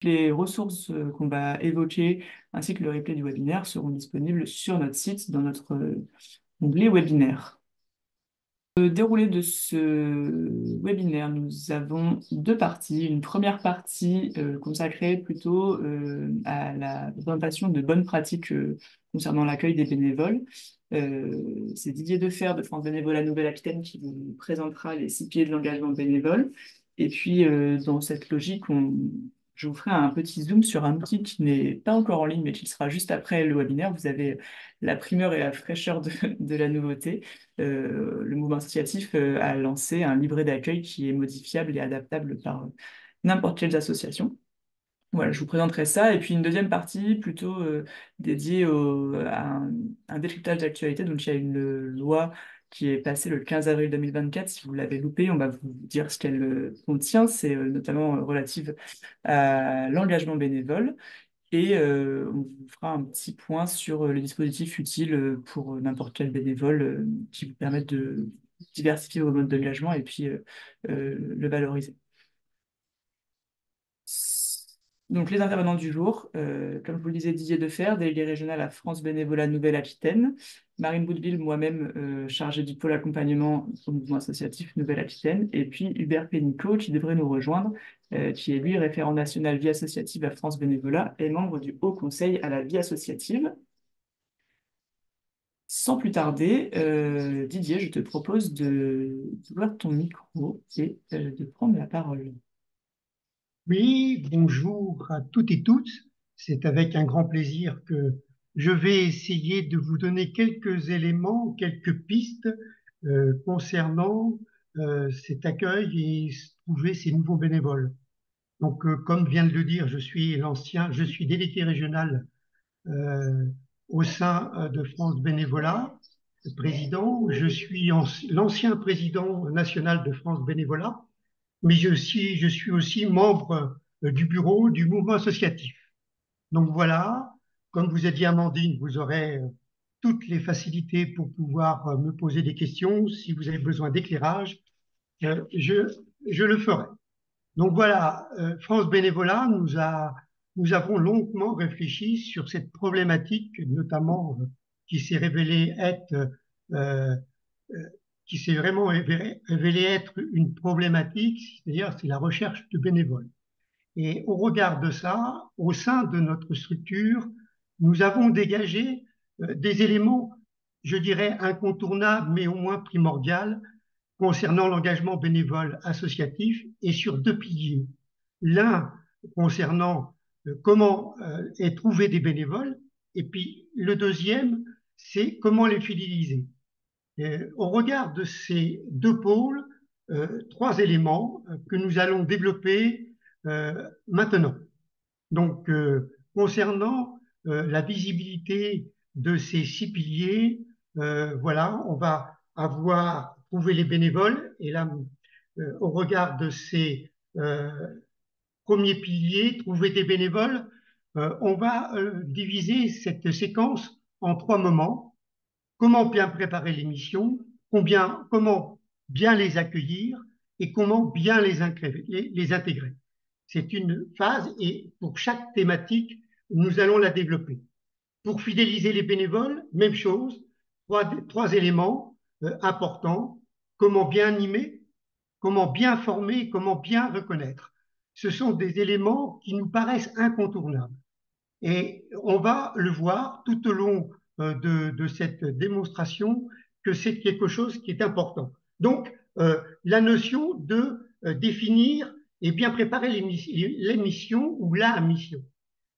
Les ressources qu'on va évoquer ainsi que le replay du webinaire seront disponibles sur notre site dans notre onglet webinaire. Le déroulé de ce webinaire, nous avons deux parties. Une première partie consacrée plutôt à la présentation de bonnes pratiques concernant l'accueil des bénévoles. C'est Didier Defer de France Bénévolat Nouvelle-Aquitaine qui vous présentera les 6 piliers de l'engagement bénévole. Et puis, dans cette logique, je vous ferai un petit zoom sur un outil qui n'est pas encore en ligne, mais qui sera juste après le webinaire. Vous avez la primeur et la fraîcheur de la nouveauté. Le mouvement associatif a lancé un livret d'accueil qui est modifiable et adaptable par n'importe quelle association. Voilà, je vous présenterai ça. Et puis une deuxième partie plutôt dédiée à un décryptage d'actualité. Donc il y a une loi qui est passée le 15 avril 2024. Si vous l'avez loupé, on va vous dire ce qu'elle contient. C'est notamment relative à l'engagement bénévole. Et on vous fera un petit point sur les dispositifs utiles pour n'importe quel bénévole qui vous permettent de diversifier vos modes d'engagement et puis le valoriser. Donc, les intervenants du jour, comme je vous le disais, Didier Defer, délégué régional à France Bénévolat Nouvelle-Aquitaine, Marine Boudeville, moi-même chargée du pôle accompagnement au mouvement associatif Nouvelle-Aquitaine, et puis Hubert Pénicaud, qui devrait nous rejoindre, qui est lui référent national vie associative à France Bénévolat et membre du Haut Conseil à la vie associative. Sans plus tarder, Didier, je te propose d'ouvrir ton micro et de prendre la parole. Oui, bonjour à toutes et tous. C'est avec un grand plaisir que je vais essayer de vous donner quelques éléments, quelques pistes concernant cet accueil et trouver ces nouveaux bénévoles. Donc, comme vient de le dire, je suis délégué régional euh, au sein de France Bénévolat, président. L'ancien président national de France Bénévolat, mais je suis aussi membre du bureau du mouvement associatif. Donc voilà, comme vous a dit Amandine, vous aurez toutes les facilités pour pouvoir me poser des questions. Si vous avez besoin d'éclairage, euh, je, je le ferai. Donc voilà, France Bénévolat nous avons longuement réfléchi sur cette problématique, notamment qui s'est révélée être euh, euh, qui s'est vraiment révélé être une problématique, c'est-à-dire c'est la recherche de bénévoles. Et au regard de ça, au sein de notre structure, nous avons dégagé des éléments, je dirais, incontournables, mais au moins primordiaux, concernant l'engagement bénévole associatif et sur deux piliers. L'un concernant comment trouver des bénévoles, et puis le deuxième, c'est comment les fidéliser. Au regard de ces deux pôles, trois éléments que nous allons développer maintenant. Donc, concernant la visibilité de ces 6 piliers, voilà, on va avoir trouvé les bénévoles, et là, au regard de ces premiers piliers, trouver des bénévoles, on va diviser cette séquence en trois moments. Comment bien préparer les missions, comment bien les accueillir et comment bien les intégrer. C'est une phase et pour chaque thématique, nous allons la développer. Pour fidéliser les bénévoles, même chose, trois éléments importants. Comment bien animer, comment bien former, comment bien reconnaître. Ce sont des éléments qui nous paraissent incontournables. Et on va le voir tout au long de cette démonstration que c'est quelque chose qui est important. Donc, la notion de définir et bien préparer les missions ou la mission.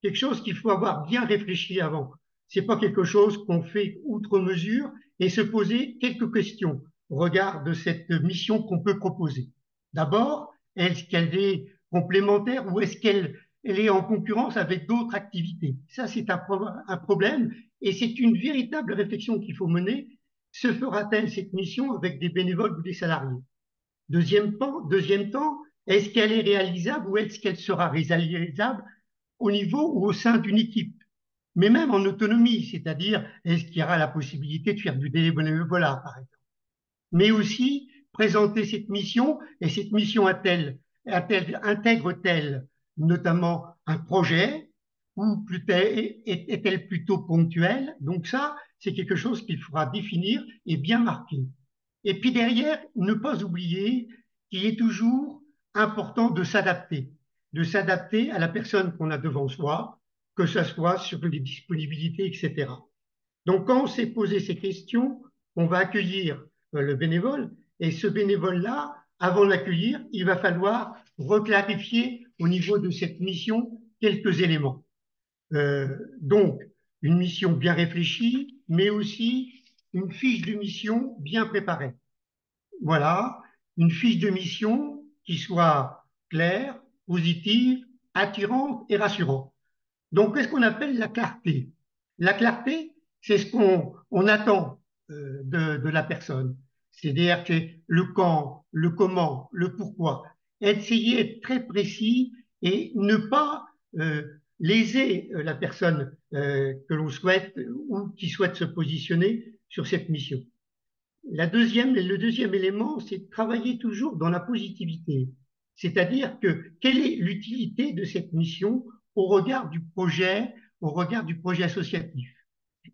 Quelque chose qu'il faut avoir bien réfléchi avant. C'est pas quelque chose qu'on fait outre mesure et se poser quelques questions au regard de cette mission qu'on peut proposer. D'abord, est-ce qu'elle est complémentaire ou est-ce qu'elle est en concurrence avec d'autres activités? Ça, c'est un problème et c'est une véritable réflexion qu'il faut mener. Se fera-t-elle cette mission avec des bénévoles ou des salariés? Deuxième temps, est-ce qu'elle est réalisable ou est-ce qu'elle sera réalisable au niveau ou au sein d'une équipe, mais même en autonomie, c'est-à-dire est-ce qu'il y aura la possibilité de faire du bénévolat, par exemple, mais aussi présenter cette mission et cette mission intègre-t-elle notamment un projet ou est-elle plutôt ponctuelle? Donc ça, c'est quelque chose qu'il faudra définir et bien marquer. Et puis derrière, ne pas oublier qu'il est toujours important de s'adapter à la personne qu'on a devant soi, que ce soit sur les disponibilités, etc. Donc quand on s'est posé ces questions, on va accueillir le bénévole, et ce bénévole-là, avant de l'accueillir, il va falloir reclarifier au niveau de cette mission quelques éléments. Donc, une mission bien réfléchie, mais aussi une fiche de mission bien préparée. Voilà, une fiche de mission qui soit claire, positive, attirante et rassurante. Donc, qu'est-ce qu'on appelle la clarté? La clarté, c'est ce qu'on attend de la personne. C'est-à-dire que le quand, le comment, le pourquoi. Essayer d'être très précis et ne pas léser la personne que l'on souhaite ou qui souhaite se positionner sur cette mission. Le deuxième élément, c'est de travailler toujours dans la positivité. C'est-à-dire que quelle est l'utilité de cette mission au regard du projet associatif,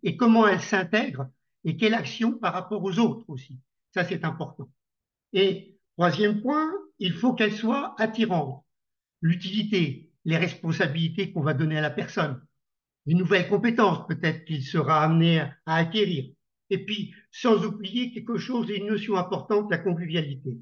et comment elle s'intègre et quelle action par rapport aux autres aussi. Ça, c'est important. Et troisième point, il faut qu'elle soit attirante. L'utilité, les responsabilités qu'on va donner à la personne, des nouvelles compétences peut-être qu'il sera amené à acquérir. Et puis, sans oublier quelque chose et une notion importante, la convivialité.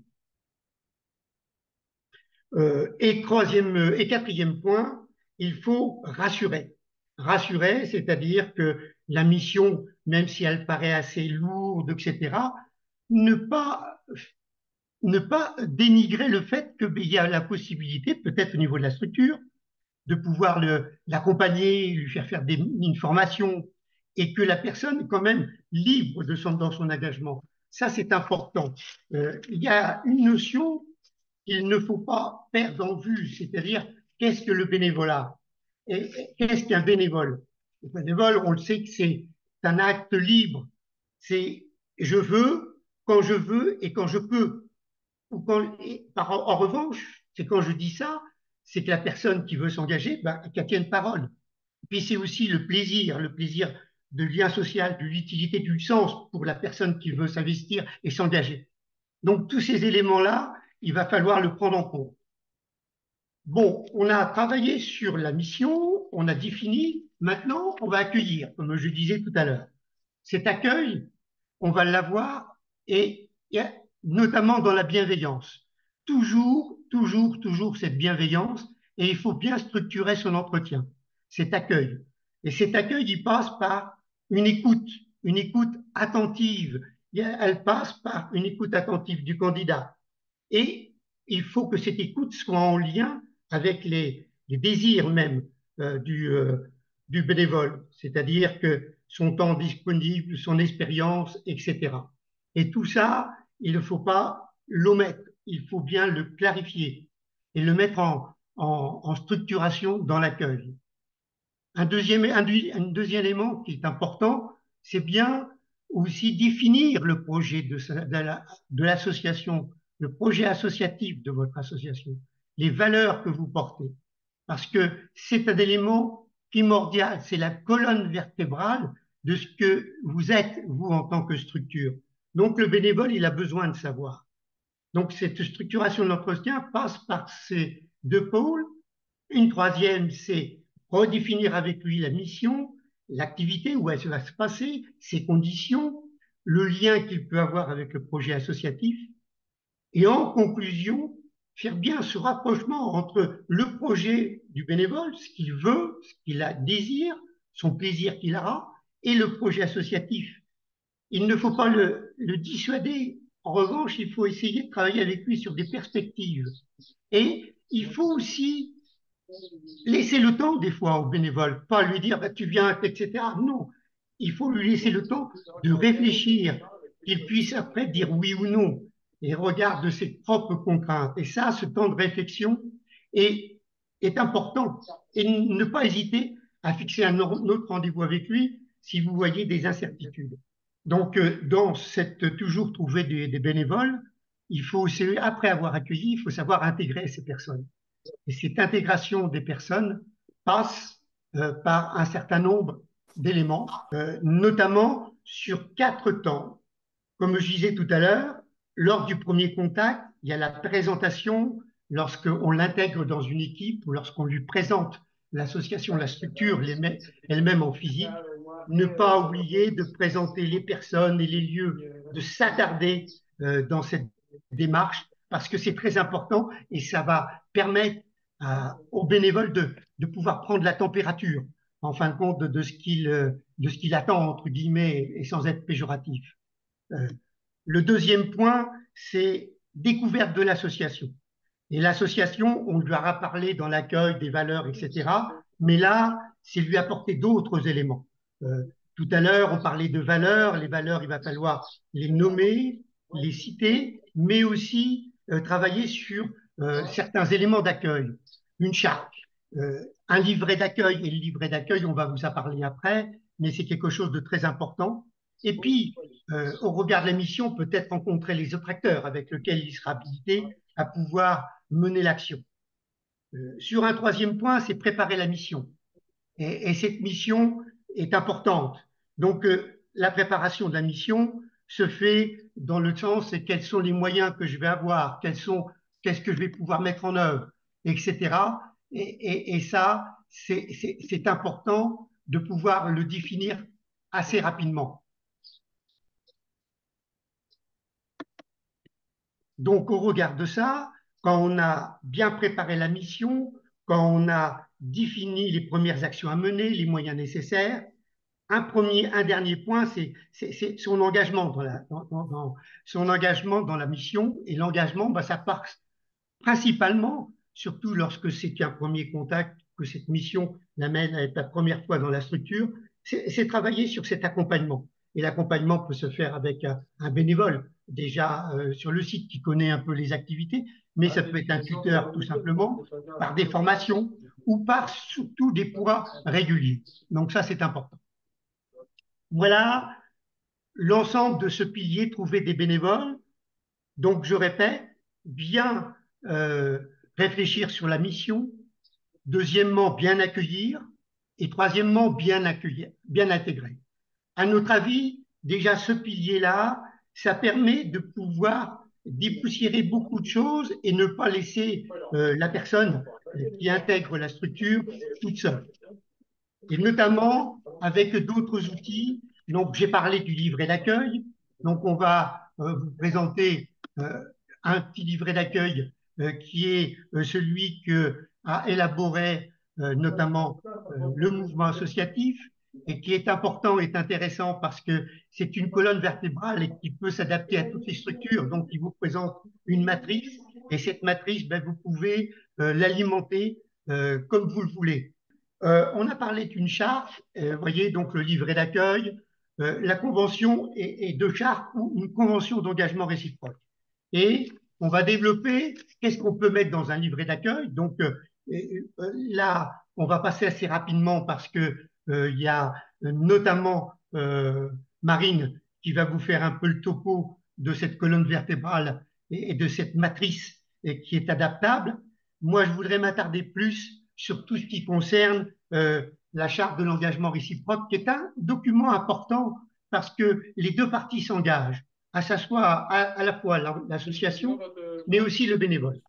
Et quatrième point, il faut rassurer. Rassurer, c'est-à-dire que la mission, même si elle paraît assez lourde, etc., ne pas, ne pas dénigrer le fait qu'il y a la possibilité, peut-être au niveau de la structure, de pouvoir l'accompagner, lui faire une formation, et que la personne est quand même libre dans son engagement. Ça, c'est important. Il y a une notion qu'il ne faut pas perdre en vue, c'est-à-dire qu'est-ce que le bénévolat et qu'est-ce qu'un bénévole? Le bénévole, on le sait que c'est un acte libre. C'est je veux, quand je veux et quand je peux. En revanche, c'est quand je dis ça, c'est que la personne qui veut s'engager, ben, qu'elle tienne parole. Puis c'est aussi le plaisir de lien social, de l'utilité, du sens pour la personne qui veut s'investir et s'engager. Donc tous ces éléments-là, il va falloir le prendre en compte. Bon, on a travaillé sur la mission, on a défini, maintenant on va accueillir, comme je disais tout à l'heure. Cet accueil, on va l'avoir et notamment dans la bienveillance. Toujours cette bienveillance, et il faut bien structurer son entretien, cet accueil. Et cet accueil, il passe par une écoute attentive. Elle passe par une écoute attentive du candidat. Et il faut que cette écoute soit en lien avec les désirs même du bénévole, c'est-à-dire que son temps disponible, son expérience, etc. Et tout ça, il ne faut pas l'omettre, il faut bien le clarifier et le mettre en structuration dans l'accueil. Un deuxième élément qui est important, c'est bien aussi définir le projet de l'association, le projet associatif de votre association, les valeurs que vous portez. Parce que c'est un élément primordial, c'est la colonne vertébrale de ce que vous êtes, vous, en tant que structure. Donc le bénévole, il a besoin de savoir. Donc cette structuration de l'entretien passe par ces deux pôles. Une troisième, c'est redéfinir avec lui la mission, l'activité, où elle va se passer, ses conditions, le lien qu'il peut avoir avec le projet associatif. Et en conclusion, faire bien ce rapprochement entre le projet du bénévole, ce qu'il veut, ce qu'il désire, son plaisir qu'il aura, et le projet associatif. Il ne faut pas le dissuader. En revanche, il faut essayer de travailler avec lui sur des perspectives. Et il faut aussi laisser le temps des fois au bénévole, pas lui dire bah, tu viens, etc. Non, il faut lui laisser le temps de réfléchir, qu'il puisse après dire oui ou non, et regarde de ses propres contraintes. Et ça, ce temps de réflexion est, est important. Et ne pas hésiter à fixer un autre rendez-vous avec lui si vous voyez des incertitudes. Donc, dans cette toujours trouver des bénévoles, il faut, après avoir accueilli, il faut savoir intégrer ces personnes. Et cette intégration des personnes, passe par un certain nombre d'éléments, notamment sur 4 temps. Comme je disais tout à l'heure, lors du premier contact, il y a la présentation lorsqu'on l'intègre dans une équipe ou lorsqu'on lui présente l'association, la structure elle-même en physique. Ne pas oublier de présenter les personnes et les lieux, de s'attarder dans cette démarche parce que c'est très important et ça va permettre aux bénévoles de pouvoir prendre la température en fin de compte de ce qu'il attend, entre guillemets, et sans être péjoratif. Euh, le deuxième point, c'est découverte de l'association. Et l'association, on lui aura parlé dans l'accueil des valeurs, etc. Mais là, c'est lui apporter d'autres éléments. Euh, Tout à l'heure, on parlait de valeurs. Les valeurs, il va falloir les nommer, les citer, mais aussi travailler sur certains éléments d'accueil. Une charte, un livret d'accueil. Et le livret d'accueil, on va vous en parler après, mais c'est quelque chose de très important. Et puis, au regard de la mission, peut-être rencontrer les autres acteurs avec lesquels il sera habilité à pouvoir mener l'action. Sur un troisième point, c'est préparer la mission. Et cette mission est importante. Donc, la préparation de la mission se fait dans le sens c'est quels sont les moyens que je vais avoir, qu'est-ce que je vais pouvoir mettre en œuvre, etc. Et ça, c'est important de pouvoir le définir assez rapidement. Donc, au regard de ça, quand on a bien préparé la mission, quand on a défini les premières actions à mener, les moyens nécessaires, un dernier point, c'est son engagement son engagement dans la mission. Et l'engagement, ça passe principalement, surtout lorsque c'est un premier contact, que cette mission l'amène à être la première fois dans la structure, c'est travailler sur cet accompagnement. Et l'accompagnement peut se faire avec un bénévole, déjà sur le site qui connaît un peu les activités, mais ça peut être un tuteur tout simplement, par des formations ou par surtout des poids réguliers. Donc ça, c'est important. Voilà l'ensemble de ce pilier, trouver des bénévoles. Donc, je répète, bien euh, réfléchir sur la mission. Deuxièmement, bien accueillir. Et troisièmement, bien accueillir, bien intégrer. À notre avis, déjà ce pilier-là, ça permet de pouvoir dépoussiérer beaucoup de choses et ne pas laisser la personne qui intègre la structure toute seule. Et notamment avec d'autres outils. Donc, j'ai parlé du livret d'accueil. Donc, on va vous présenter un petit livret d'accueil qui est celui que a élaboré notamment le mouvement associatif et qui est important et intéressant parce que c'est une colonne vertébrale et qui peut s'adapter à toutes les structures. Donc, il vous présente une matrice et cette matrice, vous pouvez l'alimenter comme vous le voulez. On a parlé d'une charte, vous voyez, donc le livret d'accueil, la convention et de charte ou une convention d'engagement réciproque. Et on va développer qu'est-ce qu'on peut mettre dans un livret d'accueil. Donc là, on va passer assez rapidement parce que il y a notamment Marine qui va vous faire un peu le topo de cette colonne vertébrale et de cette matrice qui est adaptable. Moi, je voudrais m'attarder plus sur tout ce qui concerne la charte de l'engagement réciproque, qui est un document important parce que les deux parties s'engagent, à s'asseoir à la fois l'association, mais aussi le bénévole.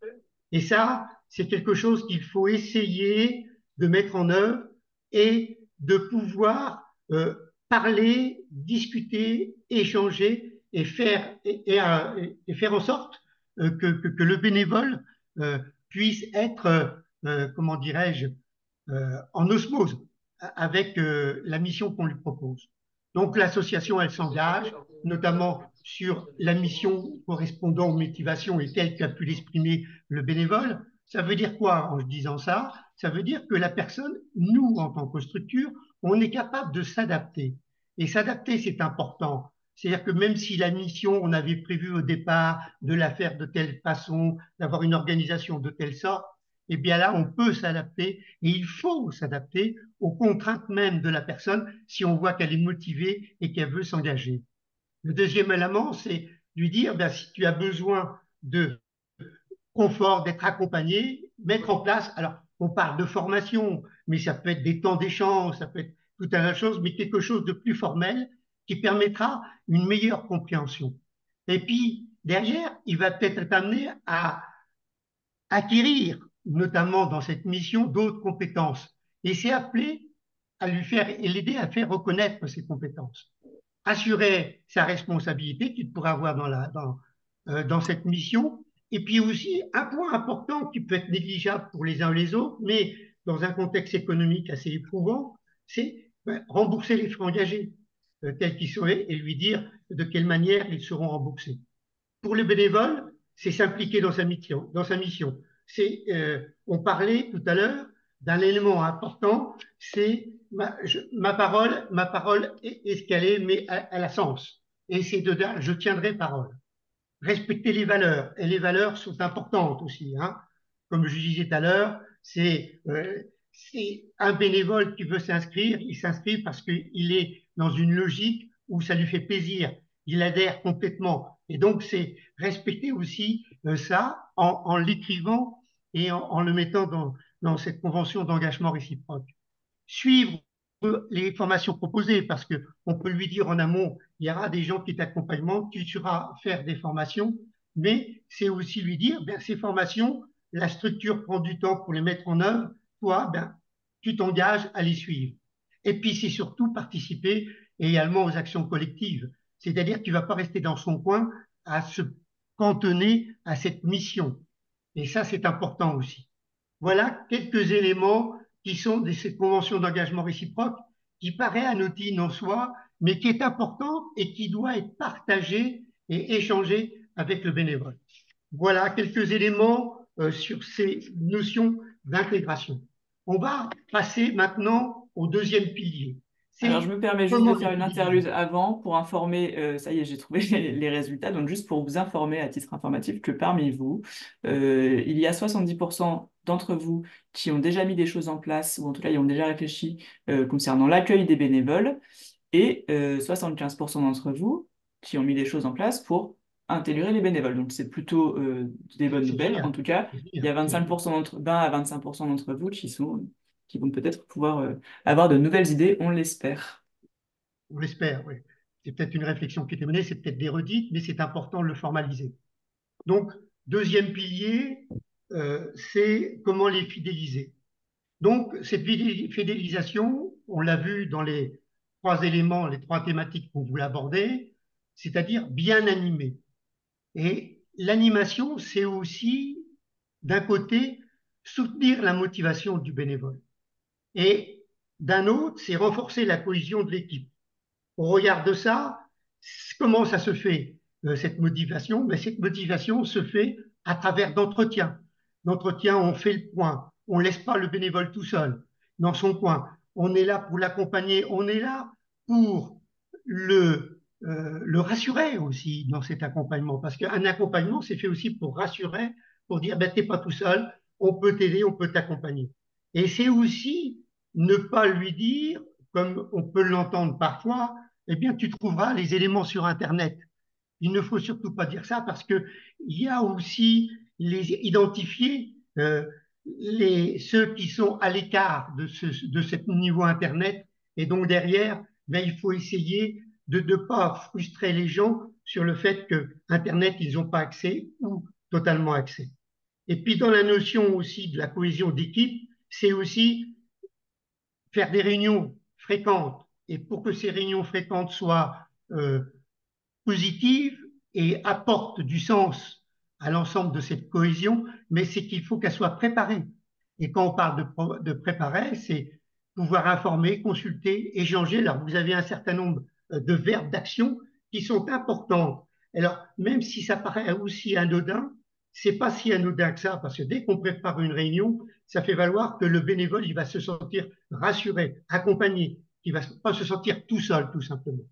Et ça, c'est quelque chose qu'il faut essayer de mettre en œuvre et de pouvoir parler, discuter, échanger et faire en sorte que le bénévole puisse être, comment dirais-je, en osmose avec la mission qu'on lui propose. Donc l'association, elle s'engage, notamment sur la mission correspondant aux motivations et telle qu'a pu l'exprimer le bénévole. Ça veut dire quoi en disant ça? Ça veut dire que la personne, nous, en tant que structure, on est capable de s'adapter. Et s'adapter, c'est important. C'est-à-dire que même si la mission, on avait prévu au départ de la faire de telle façon, d'avoir une organisation de telle sorte, eh bien là, on peut s'adapter et il faut s'adapter aux contraintes même de la personne si on voit qu'elle est motivée et qu'elle veut s'engager. Le deuxième élément, c'est lui dire, si tu as besoin de confort, d'être accompagné, mettre en place, alors on parle de formation, mais ça peut être des temps d'échange, ça peut être tout un tas de choses, mais quelque chose de plus formel qui permettra une meilleure compréhension. Et puis, derrière, il va peut-être être amené à acquérir, notamment dans cette mission, d'autres compétences. Et c'est appelé à lui faire et l'aider à faire reconnaître ses compétences. Assurer sa responsabilité qu'il pourra avoir dans cette mission. Et puis aussi, un point important qui peut être négligeable pour les uns ou les autres, mais dans un contexte économique assez éprouvant, c'est rembourser les frais engagés tels qu'ils seraient et lui dire de quelle manière ils seront remboursés. Pour le bénévole, c'est s'impliquer dans sa mission. On parlait tout à l'heure d'un élément important, c'est ma parole est ce qu'elle est, mais elle a sens. Et c'est de dire, je tiendrai parole. Respecter les valeurs, et les valeurs sont importantes aussi. Hein. Comme je disais tout à l'heure, c'est un bénévole qui veut s'inscrire, il s'inscrit parce qu'il est dans une logique où ça lui fait plaisir, il adhère complètement. Et donc, c'est respecter aussi ça en l'écrivant et en le mettant dans cette convention d'engagement réciproque. Suivre les formations proposées parce que on peut lui dire en amont, il y aura des gens qui t'accompagneront, tu sauras faire des formations, mais c'est aussi lui dire, ben, ces formations, la structure prend du temps pour les mettre en œuvre, toi, ben, tu t'engages à les suivre. Et puis, c'est surtout participer également aux actions collectives. C'est-à-dire que tu ne vas pas rester dans son coin à se cantonner à cette mission. Et ça, c'est important aussi. Voilà quelques éléments qui sont de cette convention d'engagement réciproque qui paraît anodine en soi, mais qui est important et qui doit être partagé et échangé avec le bénévole. Voilà quelques éléments sur ces notions d'intégration. On va passer maintenant au deuxième pilier. Alors, je C'est me permets juste de comment faire les une fidéliser. interlude avant pour informer, ça y est, j'ai trouvé les résultats, donc juste pour vous informer à titre informatif que parmi vous, il y a 70% d'entre vous qui ont déjà mis des choses en place, ou en tout cas, ils ont déjà réfléchi concernant l'accueil des bénévoles, et 75% d'entre vous qui ont mis des choses en place pour intégrer les bénévoles. Donc, c'est plutôt des bonnes C'est nouvelles. En génial. tout cas, C'est il y génial. a C'est génial. 25% d'entre, 20 à 25% d'entre vous qui vont peut-être pouvoir avoir de nouvelles idées, on l'espère. On l'espère, oui. C'est peut-être une réflexion qui était menée, c'est peut-être des redites, mais c'est important de le formaliser. Donc, deuxième pilier, c'est comment les fidéliser. Donc, cette fidélisation, on l'a vu dans les trois éléments, les trois thématiques qu'on voulait aborder, c'est-à-dire bien animer. Et l'animation, c'est aussi, d'un côté, soutenir la motivation du bénévole. Et d'un autre, c'est renforcer la cohésion de l'équipe. Au regard de ça, comment ça se fait, cette motivation? Mais cette motivation se fait à travers d'entretiens. D'entretiens, on fait le point. On ne laisse pas le bénévole tout seul dans son coin. On est là pour l'accompagner. On est là pour le rassurer aussi dans cet accompagnement. Parce qu'un accompagnement, c'est fait aussi pour rassurer, pour dire, ben, t'es pas tout seul, on peut t'aider, on peut t'accompagner. Et c'est aussi ne pas lui dire, comme on peut l'entendre parfois, eh bien, tu trouveras les éléments sur Internet. Il ne faut surtout pas dire ça parce que il y a aussi les identifier ceux qui sont à l'écart de ce niveau Internet et donc derrière, ben, il faut essayer de ne pas frustrer les gens sur le fait que Internet, ils n'ont pas accès ou totalement accès. Et puis dans la notion aussi de la cohésion d'équipe, c'est aussi faire des réunions fréquentes. Et pour que ces réunions fréquentes soient positives et apportent du sens à l'ensemble de cette cohésion, mais c'est qu'il faut qu'elle soit préparée. Et quand on parle de préparer, c'est pouvoir informer, consulter, échanger. Alors, vous avez un certain nombre de verbes d'action qui sont importants. Alors, même si ça paraît aussi anodin, c'est pas si anodin que ça, parce que dès qu'on prépare une réunion, ça fait valoir que le bénévole, il va se sentir rassuré, accompagné, il va pas se sentir tout seul, tout simplement.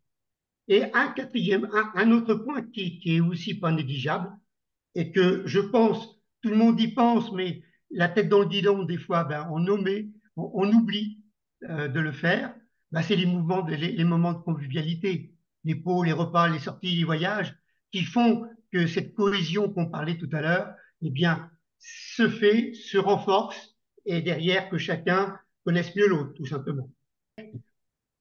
Et un autre point qui est aussi pas négligeable, et que je pense, tout le monde y pense, mais la tête dans le guidon, des fois, ben, on oublie de le faire, ben, c'est les moments de convivialité, les pots, les repas, les sorties, les voyages, qui font que cette cohésion qu'on parlait tout à l'heure, eh bien, se fait, se renforce, et derrière que chacun connaissent mieux l'autre, tout simplement.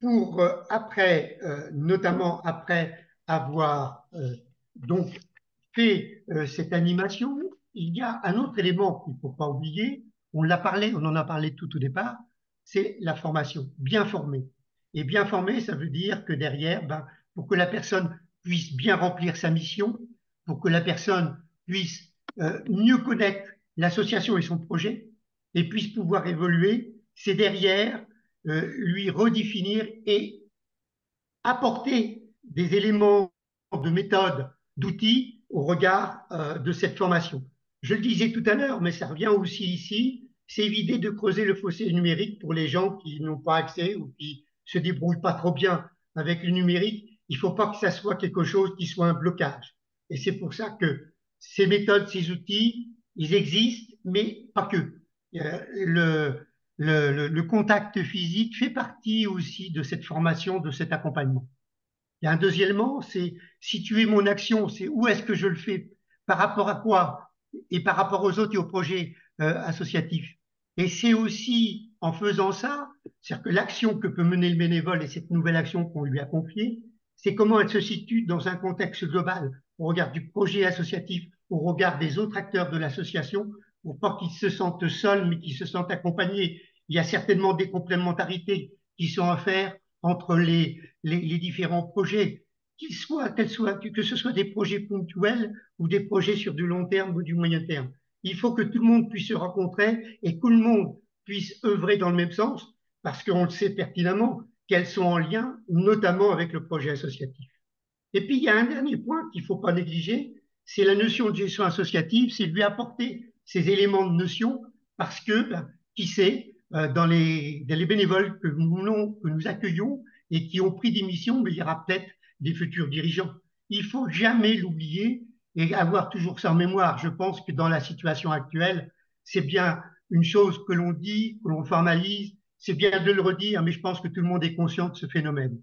Pour après, notamment après avoir donc fait cette animation, il y a un autre élément qu'il ne faut pas oublier, on en a parlé tout au départ, c'est la formation, bien formée. Et bien formée, ça veut dire que derrière, ben, pour que la personne puisse bien remplir sa mission, pour que la personne puisse mieux connaître l'association et son projet, et puisse pouvoir évoluer, c'est derrière lui redéfinir et apporter des éléments de méthode, d'outils au regard de cette formation. Je le disais tout à l'heure, mais ça revient aussi ici, c'est éviter de creuser le fossé numérique pour les gens qui n'ont pas accès ou qui se débrouillent pas trop bien avec le numérique. Il ne faut pas que ça soit quelque chose qui soit un blocage. Et c'est pour ça que ces méthodes, ces outils, ils existent, mais pas que. Le contact physique fait partie aussi de cette formation, de cet accompagnement. Il y a un deuxième élément, c'est situer mon action, c'est où est-ce que je le fais, par rapport à quoi, et par rapport aux autres et aux projets associatifs. Et c'est aussi en faisant ça, c'est-à-dire que l'action que peut mener le bénévole et cette nouvelle action qu'on lui a confiée, c'est comment elle se situe dans un contexte global, au regard du projet associatif, au regard des autres acteurs de l'association, pour pas qu'ils se sentent seuls, mais qu'ils se sentent accompagnés. Il y a certainement des complémentarités qui sont à faire entre les différents projets, que ce soit des projets ponctuels ou des projets sur du long terme ou du moyen terme. Il faut que tout le monde puisse se rencontrer et que tout le monde puisse œuvrer dans le même sens, parce qu'on le sait pertinemment qu'elles sont en lien, notamment avec le projet associatif. Et puis, il y a un dernier point qu'il ne faut pas négliger, c'est la notion de gestion associative, c'est lui apporter ces éléments de notion, parce que, ben, qui sait, dans les bénévoles que nous accueillons et qui ont pris des missions, mais il y aura peut-être des futurs dirigeants. Il faut jamais l'oublier et avoir toujours ça en mémoire. Je pense que dans la situation actuelle, c'est bien une chose que l'on dit, que l'on formalise, c'est bien de le redire, mais je pense que tout le monde est conscient de ce phénomène.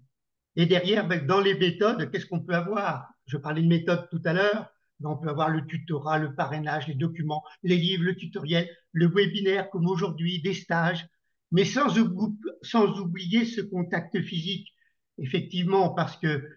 Et derrière, ben, dans les méthodes, qu'est-ce qu'on peut avoir? Je parlais de méthode tout à l'heure. Ben, on peut avoir le tutorat, le parrainage, les documents, les livres, le tutoriel, le webinaire comme aujourd'hui, des stages, mais sans oublier ce contact physique. Effectivement, parce que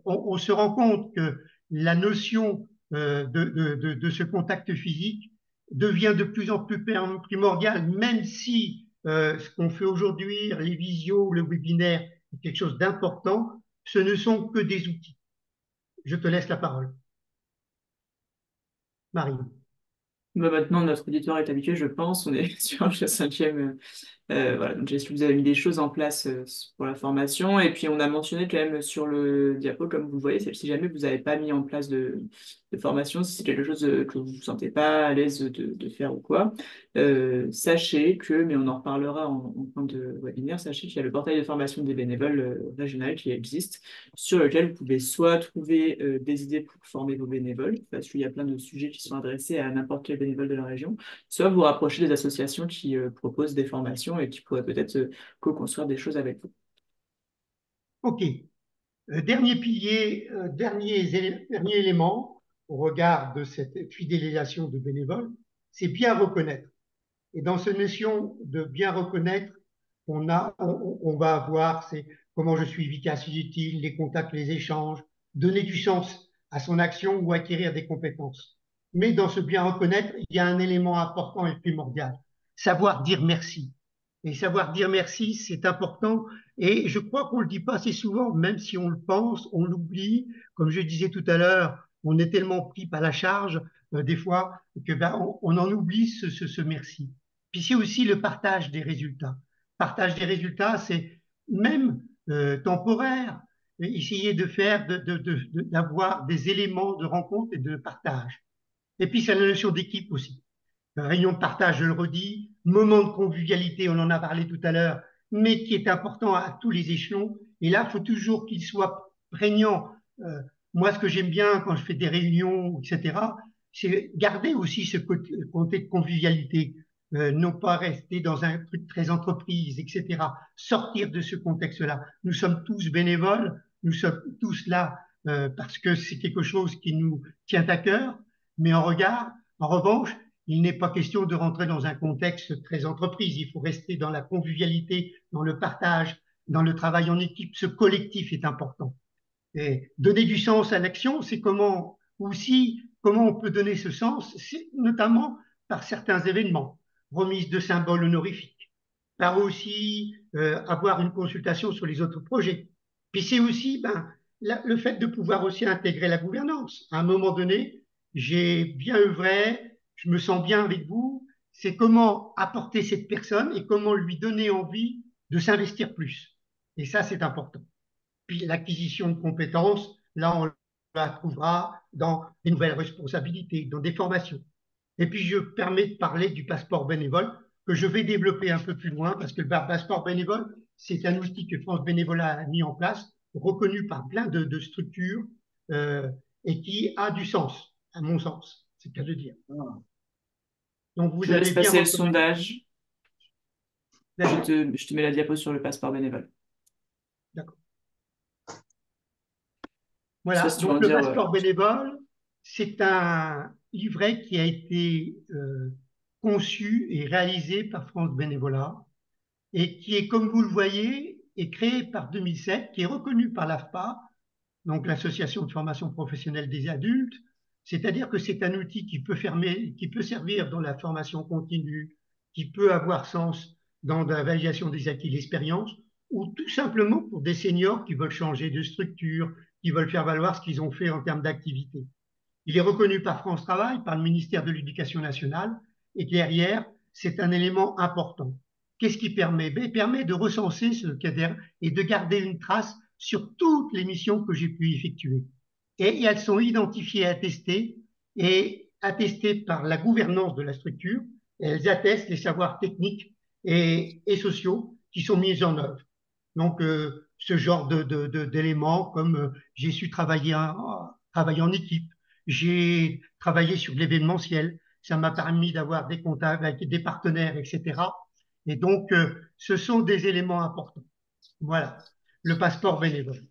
on se rend compte que la notion de ce contact physique devient de plus en plus primordiale, même si ce qu'on fait aujourd'hui, les visios, le webinaire, quelque chose d'important, ce ne sont que des outils. Je te laisse la parole. Marie. Bah, maintenant, notre auditoire est habitué, je pense. On est sur le cinquième. Voilà, donc j'espère que vous avez mis des choses en place pour la formation. Et puis, on a mentionné quand même sur le diapo, comme vous le voyez, si jamais vous n'avez pas mis en place de formation, si c'est quelque chose que vous ne vous sentez pas à l'aise de faire ou quoi, sachez que, mais on en reparlera en fin de webinaire, sachez qu'il y a le portail de formation des bénévoles régional qui existe, sur lequel vous pouvez soit trouver des idées pour former vos bénévoles, parce qu'il y a plein de sujets qui sont adressés à n'importe quel bénévole de la région, soit vous rapprocher des associations qui proposent des formations et qui pourraient peut-être co-construire des choses avec vous. OK. Dernier pilier, dernier élément au regard de cette fidélisation de bénévoles, c'est bien reconnaître. Et dans cette notion de bien reconnaître, on va avoir c'est comment je suis efficace et utile, les contacts, les échanges, donner du sens à son action ou acquérir des compétences. Mais dans ce bien reconnaître, il y a un élément important et primordial, savoir dire merci. Et savoir dire merci, c'est important. Et je crois qu'on le dit pas assez souvent, même si on le pense, on l'oublie. Comme je disais tout à l'heure, on est tellement pris par la charge, des fois, que ben, on en oublie ce merci. Puis c'est aussi le partage des résultats. Partage des résultats, c'est même temporaire. Essayer de faire, d'avoir des éléments de rencontre et de partage. Et puis c'est la notion d'équipe aussi. Réunion de partage, je le redis, moment de convivialité, on en a parlé tout à l'heure, mais qui est important à tous les échelons. Et là, il faut toujours qu'il soit prégnant. Euh, Moi, ce que j'aime bien quand je fais des réunions, etc., c'est garder aussi ce côté de convivialité, non pas rester dans un truc très entreprise, etc. Sortir de ce contexte-là. Nous sommes tous bénévoles, nous sommes tous là parce que c'est quelque chose qui nous tient à cœur, mais en revanche, il n'est pas question de rentrer dans un contexte très entreprise. Il faut rester dans la convivialité, dans le partage, dans le travail en équipe. Ce collectif est important. Et donner du sens à l'action, c'est comment aussi, comment on peut donner ce sens, c'est notamment par certains événements, remise de symboles honorifiques, par aussi avoir une consultation sur les autres projets. Puis c'est aussi le fait de pouvoir aussi intégrer la gouvernance. À un moment donné, j'ai bien œuvré, je me sens bien avec vous, c'est comment apporter cette personne et comment lui donner envie de s'investir plus. Et ça, c'est important. Puis l'acquisition de compétences, là, on la trouvera dans des nouvelles responsabilités, dans des formations. Et puis, je permets de parler du passeport bénévole que je vais développer un peu plus loin parce que le passeport bénévole, c'est un outil que France Bénévolat a mis en place, reconnu par plein de structures et qui a du sens, à mon sens, c'est le cas de dire. Donc, Je vous laisse avez bien passer le votre... sondage. D'accord, Je te mets la diapo sur le passeport bénévole. d'accord. Je sais pas Voilà, si tu veux en donc le dire. passeport bénévole, c'est un livret qui a été conçu et réalisé par France Bénévolat et qui est, comme vous le voyez, est créé par 2007, qui est reconnu par l'AFPA, donc l'Association de formation professionnelle des adultes, c'est-à-dire que c'est un outil qui peut servir dans la formation continue, qui peut avoir sens dans la validation des acquis de l'expérience, ou tout simplement pour des seniors qui veulent changer de structure, qui veulent faire valoir ce qu'ils ont fait en termes d'activité. Il est reconnu par France Travail, par le ministère de l'Éducation nationale, et derrière, c'est un élément important. Qu'est-ce qui permet? Il permet de recenser ce cadre et de garder une trace sur toutes les missions que j'ai pu effectuer. Et elles sont identifiées et attestées par la gouvernance de la structure. Et elles attestent les savoirs techniques et sociaux qui sont mis en œuvre. Donc, ce genre d'éléments comme j'ai su travailler en équipe, j'ai travaillé sur l'événementiel, ça m'a permis d'avoir des contacts avec des partenaires, etc. Et donc, ce sont des éléments importants. Voilà, le passeport bénévole.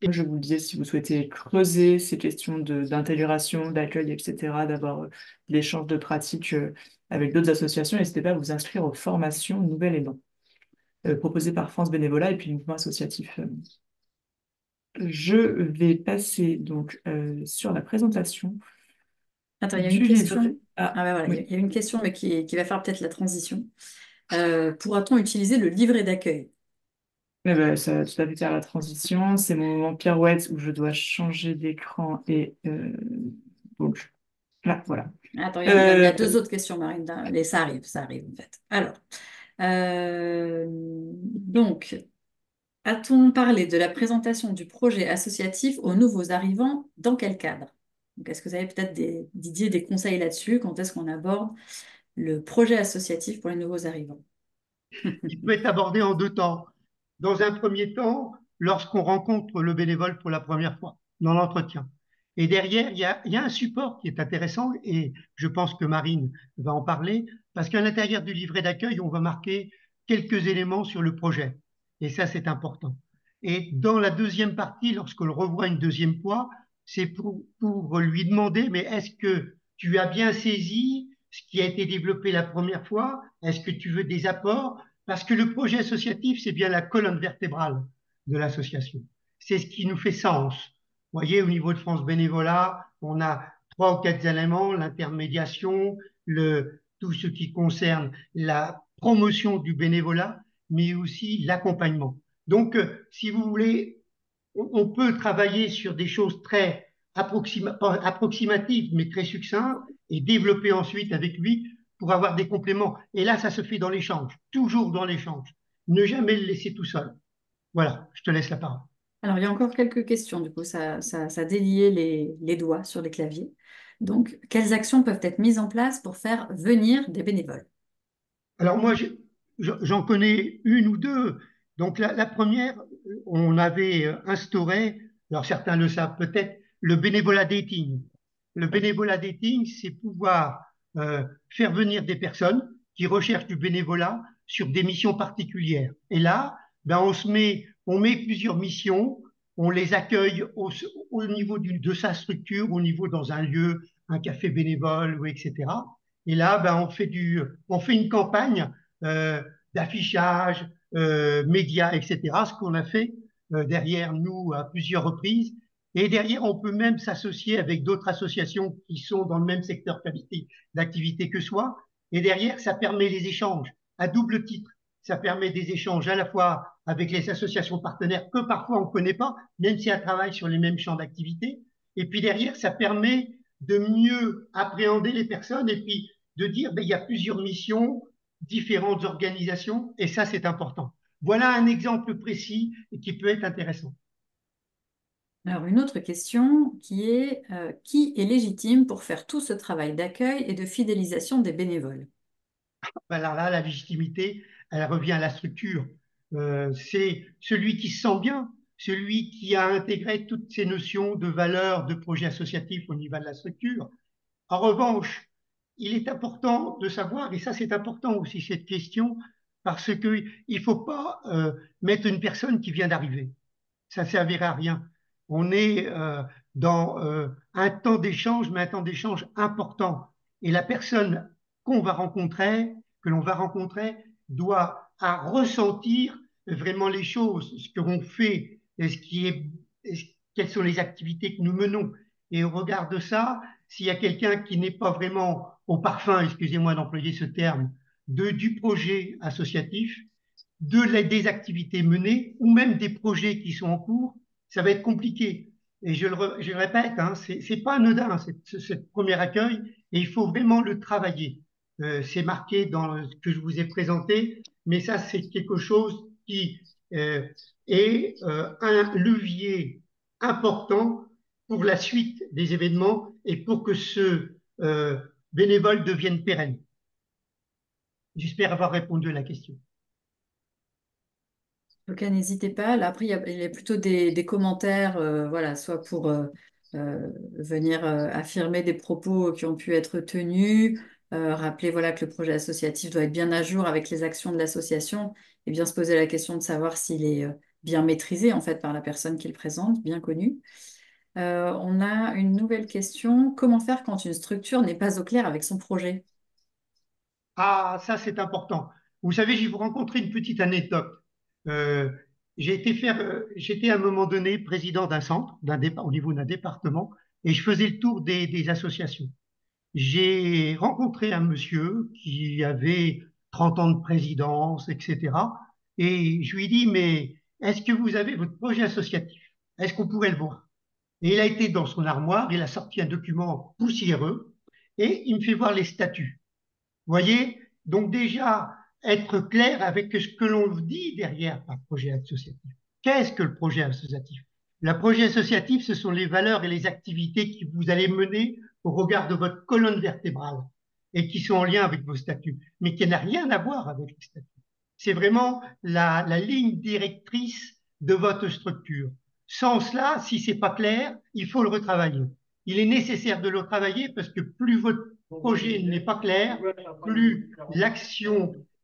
Je vous le disais, si vous souhaitez creuser ces questions d'intégration, d'accueil, etc., d'avoir de l'échange de pratiques avec d'autres associations, n'hésitez pas à vous inscrire aux formations Nouvel Élan proposées par France Bénévolat et puis le mouvement associatif. Je vais passer donc sur la présentation Attends, il y a une du livret. question. Ah, Ah bah voilà, oui. il y a une question mais qui va faire peut-être la transition. Pourra-t-on utiliser le livret d'accueil? Eh ben, ça va tout à fait faire la transition. C'est mon moment pirouette où je dois changer d'écran et donc là, voilà. Attends, il y a Euh, deux autres questions, Marine, mais ça arrive en fait. Alors, donc, a-t-on parlé de la présentation du projet associatif aux nouveaux arrivants? Dans quel cadre? Donc, est-ce que vous avez peut-être Didier, des conseils là-dessus? Quand est-ce qu'on aborde le projet associatif pour les nouveaux arrivants? Il peut être abordé en deux temps. Dans un premier temps, lorsqu'on rencontre le bénévole pour la première fois, dans l'entretien. Et derrière, il y a un support qui est intéressant et je pense que Marine va en parler parce qu'à l'intérieur du livret d'accueil, on va marquer quelques éléments sur le projet. Et ça, c'est important. Et dans la deuxième partie, lorsqu'on le revoit une deuxième fois, c'est pour lui demander, mais est-ce que tu as bien saisi ce qui a été développé la première fois? Est-ce que tu veux des apports? Parce que le projet associatif, c'est bien la colonne vertébrale de l'association. C'est ce qui nous fait sens. Vous voyez, au niveau de France Bénévolat, on a trois ou quatre éléments, l'intermédiation, tout ce qui concerne la promotion du bénévolat, mais aussi l'accompagnement. Donc, si vous voulez, on peut travailler sur des choses très approximatives, mais très succinctes, et développer ensuite avec lui pour avoir des compléments. Et là, ça se fait dans l'échange, toujours dans l'échange. Ne jamais le laisser tout seul. Voilà, je te laisse la parole. Alors, il y a encore quelques questions, du coup, ça déliait les doigts sur les claviers. Donc, quelles actions peuvent être mises en place pour faire venir des bénévoles? Alors moi, j'en connais une ou deux. Donc la première, on avait instauré, alors certains le savent peut-être, le bénévolat dating. Le bénévolat dating, c'est pouvoir faire venir des personnes qui recherchent du bénévolat sur des missions particulières. Et là, ben on met plusieurs missions, on les accueille au niveau de sa structure, au niveau dans un lieu, un café bénévole, ou etc. Et là, ben, on fait une campagne d'affichage, médias, etc., ce qu'on a fait derrière nous à plusieurs reprises. Et derrière, on peut même s'associer avec d'autres associations qui sont dans le même secteur d'activité que soi. Et derrière, ça permet les échanges à double titre. Ça permet des échanges à la fois avec les associations partenaires que parfois on ne connaît pas, même si elles travaillent sur les mêmes champs d'activité. Et puis derrière, ça permet de mieux appréhender les personnes et puis de dire ben, il y a plusieurs missions, différentes organisations, et ça c'est important. Voilà un exemple précis qui peut être intéressant. Alors, une autre question qui est légitime pour faire tout ce travail d'accueil et de fidélisation des bénévoles? Ben là, la légitimité, elle revient à la structure. C'est celui qui se sent bien, celui qui a intégré toutes ces notions de valeur, de projet associatif au niveau de la structure. En revanche, il est important de savoir, et ça c'est important aussi cette question, parce qu'il ne faut pas mettre une personne qui vient d'arriver. Ça ne servira à rien. On est dans un temps d'échange, mais un temps d'échange important. Et la personne qu'on va rencontrer, que l'on va rencontrer, doit à ressentir vraiment les choses, ce que l'on fait, et quelles sont les activités que nous menons. Et au regard de ça, s'il y a quelqu'un qui n'est pas vraiment au parfum, excusez-moi d'employer ce terme, du projet associatif, des activités menées ou même des projets qui sont en cours, ça va être compliqué. Et je le répète, hein, c'est pas anodin cette premier accueil et il faut vraiment le travailler. C'est marqué dans ce que je vous ai présenté, mais ça c'est quelque chose qui est un levier important pour la suite des événements et pour que ce bénévole devienne pérenne. J'espère avoir répondu à la question. Donc, n'hésitez pas. Là, après, il y a plutôt des commentaires, voilà, soit pour venir affirmer des propos qui ont pu être tenus, rappeler voilà, que le projet associatif doit être bien à jour avec les actions de l'association et bien se poser la question de savoir s'il est bien maîtrisé en fait par la personne qui le présente, bien connue. On a une nouvelle question. Comment faire quand une structure n'est pas au clair avec son projet? Ah, ça c'est important. Vous savez, je vais vous rencontrer une petite anecdote. Euh, j'étais à un moment donné président d'un centre, au niveau d'un département, et je faisais le tour des associations. J'ai rencontré un monsieur qui avait 30 ans de présidence, etc. Et je lui ai dit, mais est-ce que vous avez votre projet associatif? Est-ce qu'on pourrait le voir? Et il a été dans son armoire, il a sorti un document poussiéreux et il me fait voir les statuts. Vous voyez? Donc déjà, être clair avec ce que l'on dit derrière un projet associatif. Qu'est-ce que le projet associatif? Le projet associatif, ce sont les valeurs et les activités que vous allez mener au regard de votre colonne vertébrale et qui sont en lien avec vos statuts, mais qui n'a rien à voir avec les statuts. C'est vraiment la ligne directrice de votre structure. Sans cela, si c'est pas clair, il faut le retravailler. Il est nécessaire de le retravailler parce que plus votre projet n'est pas clair, plus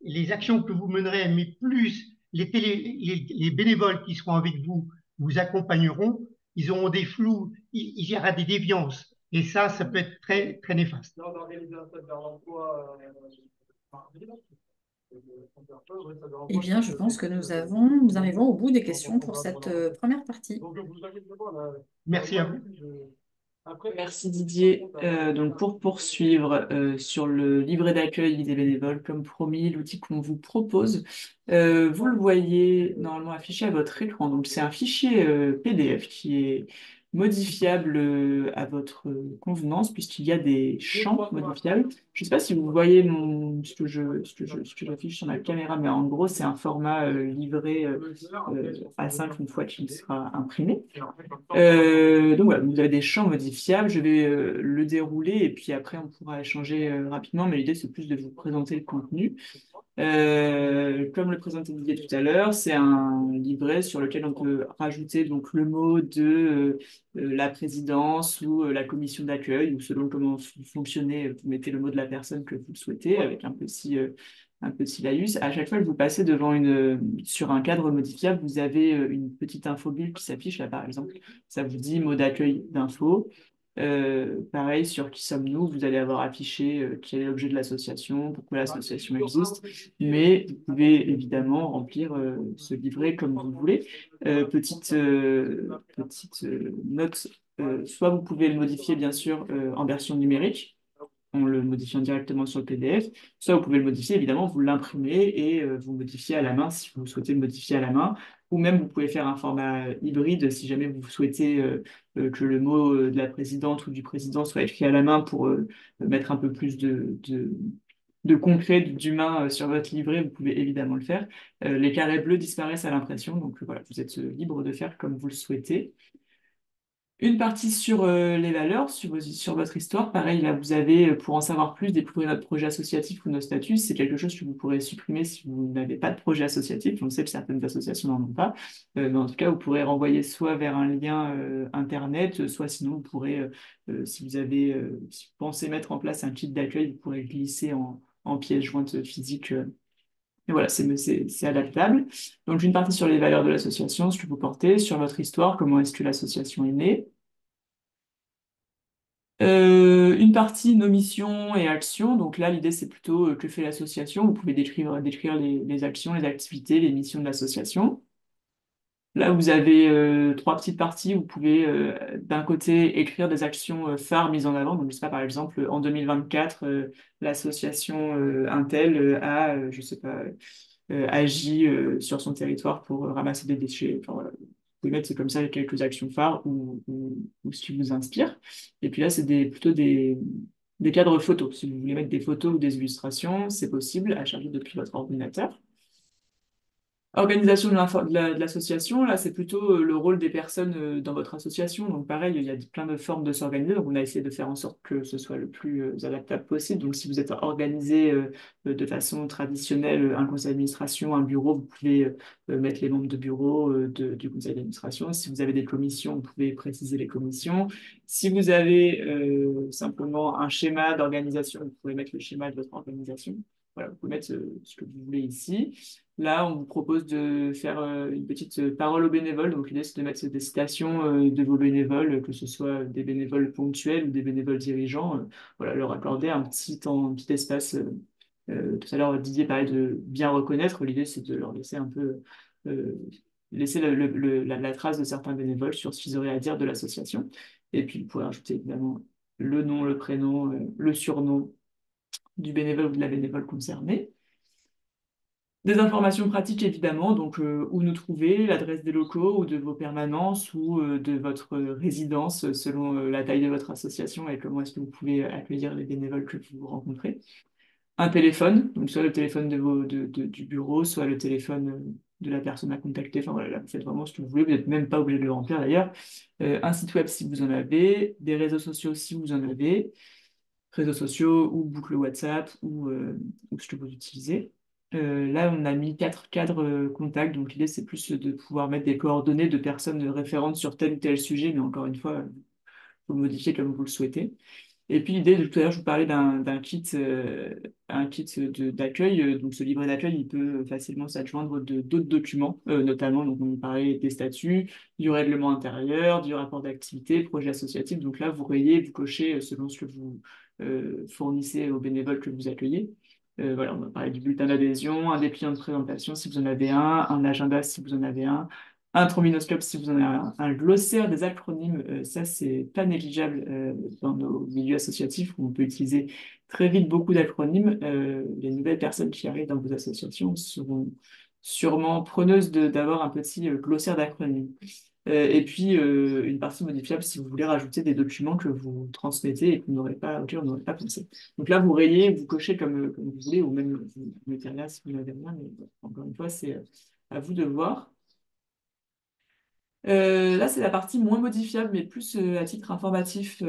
les actions que vous mènerez, mais plus les bénévoles qui seront avec vous vous accompagneront, ils auront des flous, il y aura des déviances. Et ça peut être très, très néfaste. Eh bien, je pense que nous arrivons au bout des questions pour cette première partie. Merci à vous. Merci Didier. Donc pour poursuivre sur le livret d'accueil des bénévoles, comme promis, l'outil qu'on vous propose, vous le voyez normalement affiché à votre écran. Donc c'est un fichier PDF qui est modifiable à votre convenance puisqu'il y a des champs modifiables. Je ne sais pas si vous voyez ce que j'affiche sur ma caméra, mais en gros c'est un format livret A5 une fois qu'il sera imprimé. Donc voilà, vous avez des champs modifiables, je vais le dérouler et puis après on pourra échanger rapidement, mais l'idée c'est plus de vous présenter le contenu. Comme le présentait Didier tout à l'heure, c'est un livret sur lequel on peut rajouter donc le mot de la présidence ou la commission d'accueil, ou selon comment vous fonctionnez, vous mettez le mot de la personne que vous souhaitez avec un petit laïus. À chaque fois que vous passez sur un cadre modifiable, vous avez une petite infobulle qui s'affiche là par exemple. Ça vous dit mot d'accueil d'info. Pareil, sur Qui sommes-nous, vous allez avoir affiché quel est l'objet de l'association, pourquoi l'association existe, mais vous pouvez évidemment remplir ce livret comme vous voulez. Petite note, soit vous pouvez le modifier bien sûr en version numérique, en le modifiant directement sur le PDF, soit vous pouvez le modifier, évidemment, vous l'imprimez et vous modifiez à la main si vous souhaitez le modifier à la main, ou même vous pouvez faire un format hybride si jamais vous souhaitez que le mot de la présidente ou du président soit écrit à la main pour mettre un peu plus de concret, d'humain sur votre livret, vous pouvez évidemment le faire. Les carrés bleus disparaissent à l'impression, donc voilà, vous êtes libre de faire comme vous le souhaitez. Une partie sur les valeurs, sur votre histoire. Pareil, là, vous avez, pour en savoir plus, découvrir notre projet associatif ou nos statuts. C'est quelque chose que vous pourrez supprimer si vous n'avez pas de projet associatif. On sait que certaines associations n'en ont pas. Mais en tout cas, vous pourrez renvoyer soit vers un lien Internet, soit sinon, vous pourrez, si vous pensez mettre en place un kit d'accueil, vous pourrez glisser en pièce jointe physique. Et voilà, c'est adaptable. Donc, une partie sur les valeurs de l'association, ce que vous portez, sur votre histoire, comment est-ce que l'association est née. Une partie, nos missions et actions. Donc là, l'idée, c'est plutôt que fait l'association. Vous pouvez décrire les actions, les activités, les missions de l'association. Là, vous avez trois petites parties. Vous pouvez, d'un côté, écrire des actions phares mises en avant. Donc, je sais pas, par exemple, en 2024, l'association Intel je sais pas, agit sur son territoire pour ramasser des déchets. Enfin, voilà. Vous pouvez mettre c'est comme ça quelques actions phares ou ce qui vous inspire. Et puis là, c'est plutôt des cadres photos. Si vous voulez mettre des photos ou des illustrations, c'est possible à charger depuis votre ordinateur. Organisation de l'association, là, c'est plutôt le rôle des personnes dans votre association. Donc, pareil, il y a plein de formes de s'organiser. Donc, on a essayé de faire en sorte que ce soit le plus adaptable possible. Donc, si vous êtes organisé de façon traditionnelle, un conseil d'administration, un bureau, vous pouvez mettre les membres de bureau du conseil d'administration. Si vous avez des commissions, vous pouvez préciser les commissions. Si vous avez simplement un schéma d'organisation, vous pouvez mettre le schéma de votre organisation. Voilà, vous pouvez mettre ce que vous voulez ici. Là, on vous propose de faire une petite parole aux bénévoles. Donc, l'idée, c'est de mettre des citations de vos bénévoles, que ce soit des bénévoles ponctuels ou des bénévoles dirigeants. Voilà, leur accorder un petit temps, un petit espace. Tout à l'heure, Didier parlait de bien reconnaître. L'idée, c'est de leur laisser un peu laisser la trace de certains bénévoles sur ce qu'ils auraient à dire de l'association. Et puis, vous pouvez ajouter évidemment le nom, le prénom, le surnom du bénévole ou de la bénévole concernée. Des informations pratiques, évidemment, donc où nous trouver, l'adresse des locaux ou de vos permanences ou de votre résidence selon la taille de votre association et comment est-ce que vous pouvez accueillir les bénévoles que vous rencontrez. Un téléphone, donc soit le téléphone du bureau, soit le téléphone de la personne à contacter. Enfin voilà, là, vous faites vraiment ce que vous voulez, vous n'êtes même pas obligé de le remplir d'ailleurs. Un site web si vous en avez, des réseaux sociaux si vous en avez, réseaux sociaux ou boucle WhatsApp ou ce que vous utilisez. Là, on a mis 4 cadres contacts, donc l'idée c'est plus de pouvoir mettre des coordonnées de personnes référentes sur tel ou tel sujet, mais encore une fois, vous le modifiez comme vous le souhaitez. Et puis l'idée, de tout à l'heure, je vous parlais d'un kit, d'accueil. Donc ce livret d'accueil, il peut facilement s'adjoindre de d'autres documents, notamment, donc on parlait des statuts, du règlement intérieur, du rapport d'activité, projet associatif. Donc là, vous rayez, vous cochez selon ce que vous fournissez aux bénévoles que vous accueillez. Voilà, on va parler du bulletin d'adhésion, un dépliant de présentation si vous en avez un agenda si vous en avez un trombinoscope si vous en avez un glossaire des acronymes, ça c'est pas négligeable dans nos milieux associatifs où on peut utiliser très vite beaucoup d'acronymes. Les nouvelles personnes qui arrivent dans vos associations seront sûrement preneuses d'avoir un petit glossaire d'acronymes. Et puis une partie modifiable si vous voulez rajouter des documents que vous transmettez et auxquels on n'aurait pas pensé. Donc là, vous rayez, vous cochez comme vous voulez, ou même vous mettez rien si vous n'avez rien, mais bon, encore une fois, c'est à vous de voir. Là, c'est la partie moins modifiable, mais plus à titre informatif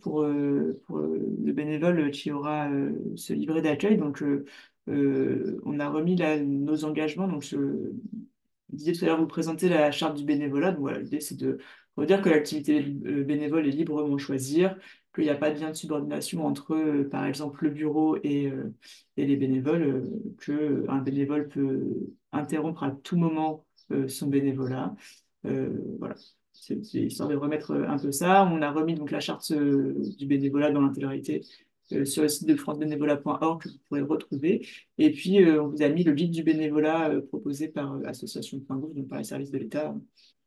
pour le bénévole qui aura ce livret d'accueil. Donc, on a remis là, nos engagements. Donc, je disais tout à l'heure, vous présenter la charte du bénévolat. Donc, voilà, l'idée, c'est de redire que l'activité bénévole est librement choisir, qu'il n'y a pas de lien de subordination entre, par exemple, le bureau et les bénévoles, qu'un bénévole peut interrompre à tout moment son bénévolat. Voilà. c'est histoire de remettre un peu ça. On a remis donc la charte du bénévolat dans l'intégralité sur le site de francebénévolat.org que vous pourrez retrouver. Et puis, on vous a mis le guide du bénévolat proposé par association.gouv, donc par les services de l'État,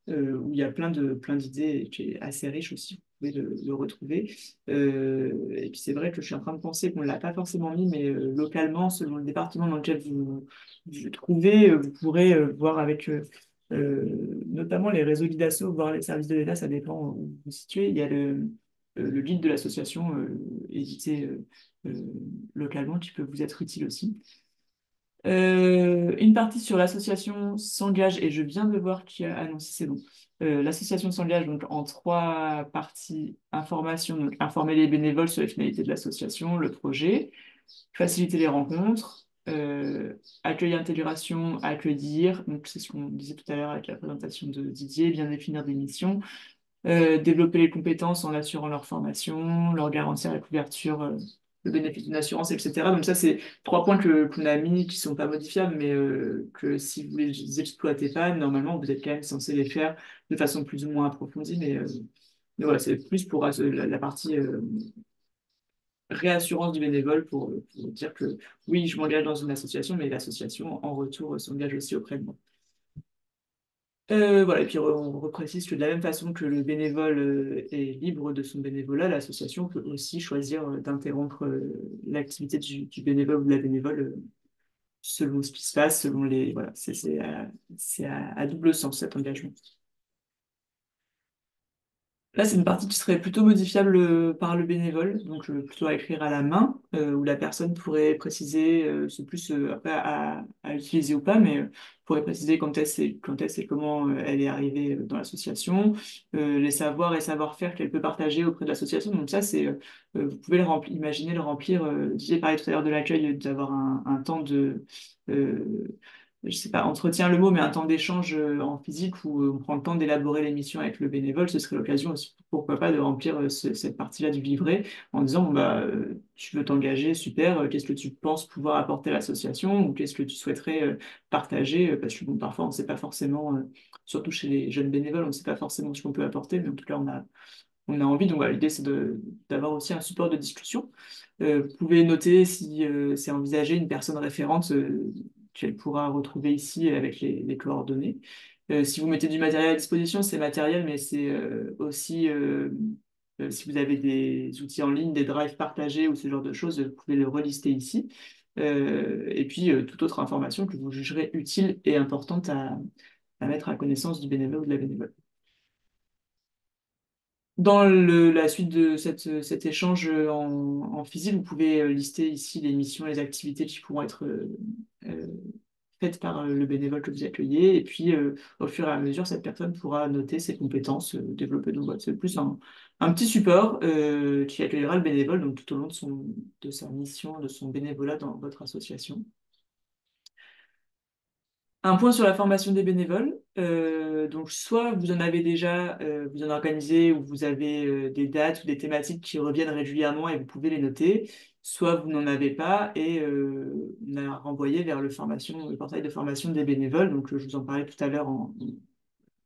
où il y a plein d'idées, qui est assez riche aussi. Vous pouvez le retrouver. Et puis c'est vrai que je suis en train de penser qu'on ne l'a pas forcément mis, mais localement, selon le département dans lequel vous vous trouvez, vous pourrez voir avec notamment les réseaux d'IDASSO, voire les services de l'État, ça dépend où vous vous situez. Il y a le guide de l'association édité localement qui peut vous être utile aussi. Une partie sur l'association s'engage, et je viens de voir qui a annoncé, c'est bon. L'association s'engage donc en 3 parties. Information, donc informer les bénévoles sur les finalités de l'association, le projet, faciliter les rencontres, accueil intégration, accueillir, donc c'est ce qu'on disait tout à l'heure avec la présentation de Didier, bien définir des missions, développer les compétences en assurant leur formation, leur garantir la couverture, le bénéfice d'une assurance, etc. Donc ça, c'est 3 points qu'on a mis, qui sont pas modifiables, mais que si vous les exploitez pas, normalement, vous êtes quand même censé les faire de façon plus ou moins approfondie. Mais voilà, c'est plus pour la partie réassurance du bénévole pour dire que oui, je m'engage dans une association, mais l'association, en retour, s'engage aussi auprès de moi. Voilà, et puis on reprécise que de la même façon que le bénévole est libre de son bénévolat, l'association peut aussi choisir d'interrompre l'activité du bénévole ou de la bénévole selon ce qui se passe, selon les... Voilà, c'est à double sens cet engagement. Là, c'est une partie qui serait plutôt modifiable par le bénévole, donc plutôt à écrire à la main, où la personne pourrait préciser, c'est plus après à utiliser ou pas, mais pourrait préciser quand est-ce et comment elle est arrivée dans l'association, les savoirs et savoir-faire qu'elle peut partager auprès de l'association. Donc ça, vous pouvez imaginer le remplir. J'ai parlé tout à l'heure de l'accueil, d'avoir un temps de je sais pas, entretien le mot, mais un temps d'échange en physique où on prend le temps d'élaborer l'émission avec le bénévole, ce serait l'occasion aussi, pourquoi pas, de remplir cette partie-là du livret en disant, bon, bah, tu veux t'engager, super, qu'est-ce que tu penses pouvoir apporter à l'association ou qu'est-ce que tu souhaiterais partager, parce que bon, parfois on ne sait pas forcément, surtout chez les jeunes bénévoles, on ne sait pas forcément ce qu'on peut apporter, mais en tout cas on a envie, donc voilà, l'idée c'est d'avoir aussi un support de discussion. Vous pouvez noter si c'est envisagé une personne référente qu'elle pourra retrouver ici avec les coordonnées. Si vous mettez du matériel à disposition, c'est matériel, mais c'est aussi, si vous avez des outils en ligne, des drives partagés ou ce genre de choses, vous pouvez le relister ici. Et puis, toute autre information que vous jugerez utile et importante à mettre à connaissance du bénévole ou de la bénévole. Dans la suite de cet échange en physique, vous pouvez lister ici les missions et les activités qui pourront être euh, faites par le bénévole que vous accueillez. Et puis, au fur et à mesure, cette personne pourra noter ses compétences, développer. Donc, voilà, c'est plus un petit support qui accueillera le bénévole donc, tout au long de sa mission, de son bénévolat dans votre association. Un point sur la formation des bénévoles. Donc, soit vous en avez déjà, vous en organisez, ou vous avez des dates ou des thématiques qui reviennent régulièrement et vous pouvez les noter. Soit vous n'en avez pas et on a renvoyé vers le portail de formation des bénévoles. Donc, je vous en parlais tout à l'heure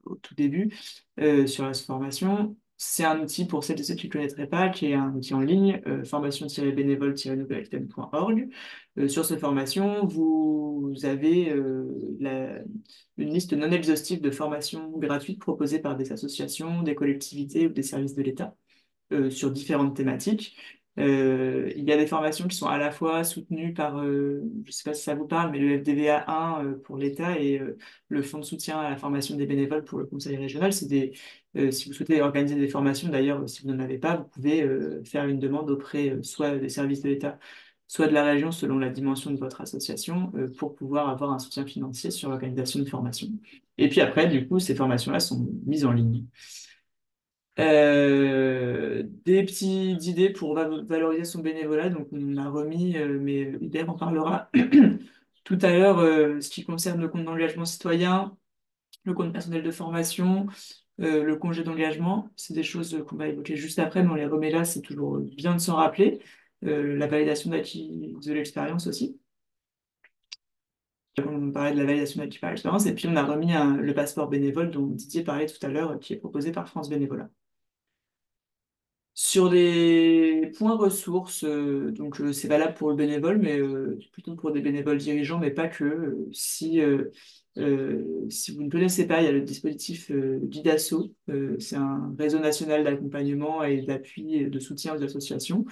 au tout début sur la formation. C'est un outil pour celles et ceux qui ne connaîtraient pas, qui est un outil en ligne, formation-bénévole-nouvelle-aquitaine.org. Sur cette formation, vous avez une liste non exhaustive de formations gratuites proposées par des associations, des collectivités ou des services de l'État sur différentes thématiques. Il y a des formations qui sont à la fois soutenues par, je ne sais pas si ça vous parle, mais le FDVA 1 pour l'État et le Fonds de soutien à la formation des bénévoles pour le Conseil régional. Si vous souhaitez organiser des formations, d'ailleurs, si vous n'en avez pas, vous pouvez faire une demande auprès soit des services de l'État, soit de la région, selon la dimension de votre association, pour pouvoir avoir un soutien financier sur l'organisation de formations. Et puis après, du coup, ces formations-là sont mises en ligne. Des petites idées pour valoriser son bénévolat. Donc, on a remis, mais Hubert en parlera tout à l'heure, ce qui concerne le compte d'engagement citoyen, le compte personnel de formation, le congé d'engagement. C'est des choses qu'on va évoquer juste après, mais on les remet là. C'est toujours bien de s'en rappeler. La validation d'acquis de l'expérience aussi. On parlait de la validation d'acquis par expérience, et puis on a remis le passeport bénévole dont Didier parlait tout à l'heure, qui est proposé par France Bénévolat. Sur les points ressources, donc c'est valable pour le bénévole, mais plutôt pour des bénévoles dirigeants, mais pas que. Si vous ne connaissez pas, il y a le dispositif Guidasso. C'est un réseau national d'accompagnement et d'appui et de soutien aux associations.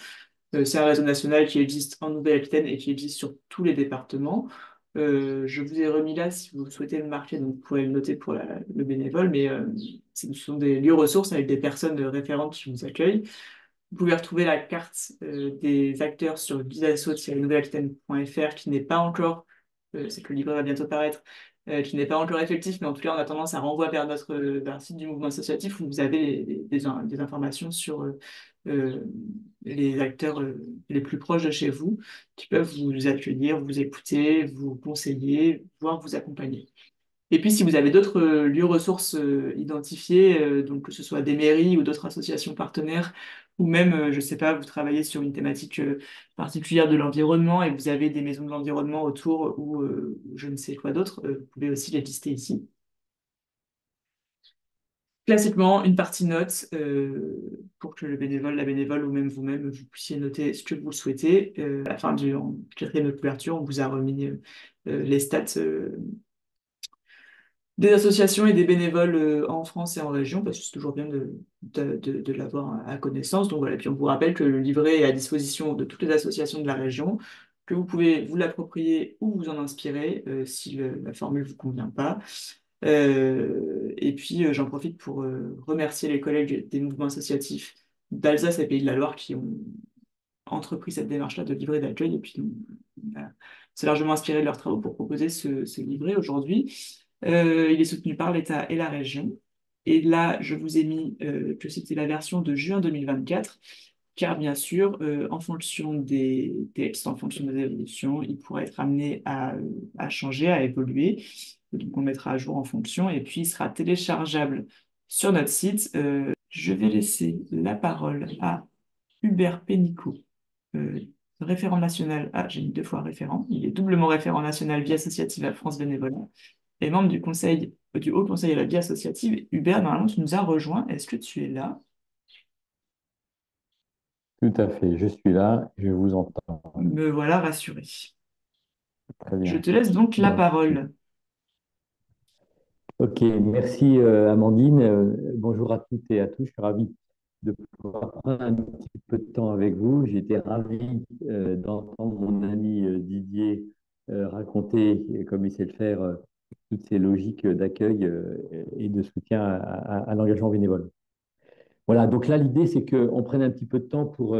C'est un réseau national qui existe en Nouvelle-Aquitaine et qui existe sur tous les départements. Je vous ai remis là si vous souhaitez le marquer, donc vous pourrez le noter pour le bénévole, mais ce sont des lieux ressources avec des personnes référentes qui vous accueillent. Vous pouvez retrouver la carte des acteurs sur guidasso-nouvelle-aquitaine.fr qui n'est pas encore, c'est que le livret va bientôt paraître, qui n'est pas encore effectif, mais en tout cas, en attendant, ça renvoie vers le site du mouvement associatif où vous avez des informations sur euh, les acteurs les plus proches de chez vous qui peuvent vous accueillir, vous écouter, vous conseiller, voire vous accompagner. Et puis, si vous avez d'autres lieux ressources identifiés, donc que ce soit des mairies ou d'autres associations partenaires, ou même, je ne sais pas, vous travaillez sur une thématique particulière de l'environnement et vous avez des maisons de l'environnement autour ou je ne sais quoi d'autre, vous pouvez aussi les lister ici. Classiquement, une partie note pour que le bénévole, la bénévole ou même vous-même, vous puissiez noter ce que vous souhaitez. À la fin du quatrième de couverture, on vous a remis les stats des associations et des bénévoles en France et en région, parce que c'est toujours bien de l'avoir à connaissance. Donc voilà, puis on vous rappelle que le livret est à disposition de toutes les associations de la région, que vous pouvez vous l'approprier ou vous en inspirer si la formule ne vous convient pas. Et puis j'en profite pour remercier les collègues des mouvements associatifs d'Alsace et Pays de la Loire qui ont entrepris cette démarche-là de livret d'accueil. Et puis on s'est largement inspiré de leurs travaux pour proposer ce livret aujourd'hui. Il est soutenu par l'État et la région. Et là, je vous ai mis que c'était la version de juin 2024, car bien sûr, en fonction des textes, en fonction des évolutions, il pourrait être amené à changer, à évoluer. Donc on le mettra à jour en fonction, et puis il sera téléchargeable sur notre site. Je vais laisser la parole à Hubert Pénicaud, euh, référent national. Ah, j'ai mis deux fois référent. Il est doublement référent national vie associative à France Bénévolat et membre du Haut Conseil à la vie associative. Hubert, normalement, tu nous as rejoint. Est-ce que tu es là? Tout à fait, je suis là, je vous entends. Me voilà rassuré. Très Je bien. te laisse donc la Donc, parole. ok, merci Amandine. Bonjour à toutes et à tous. Je suis ravi de pouvoir prendre un petit peu de temps avec vous. J'étais ravi d'entendre mon ami Didier raconter, comme il sait le faire, toutes ces logiques d'accueil et de soutien à l'engagement bénévole. Voilà, donc là, l'idée, c'est qu'on prenne un petit peu de temps pour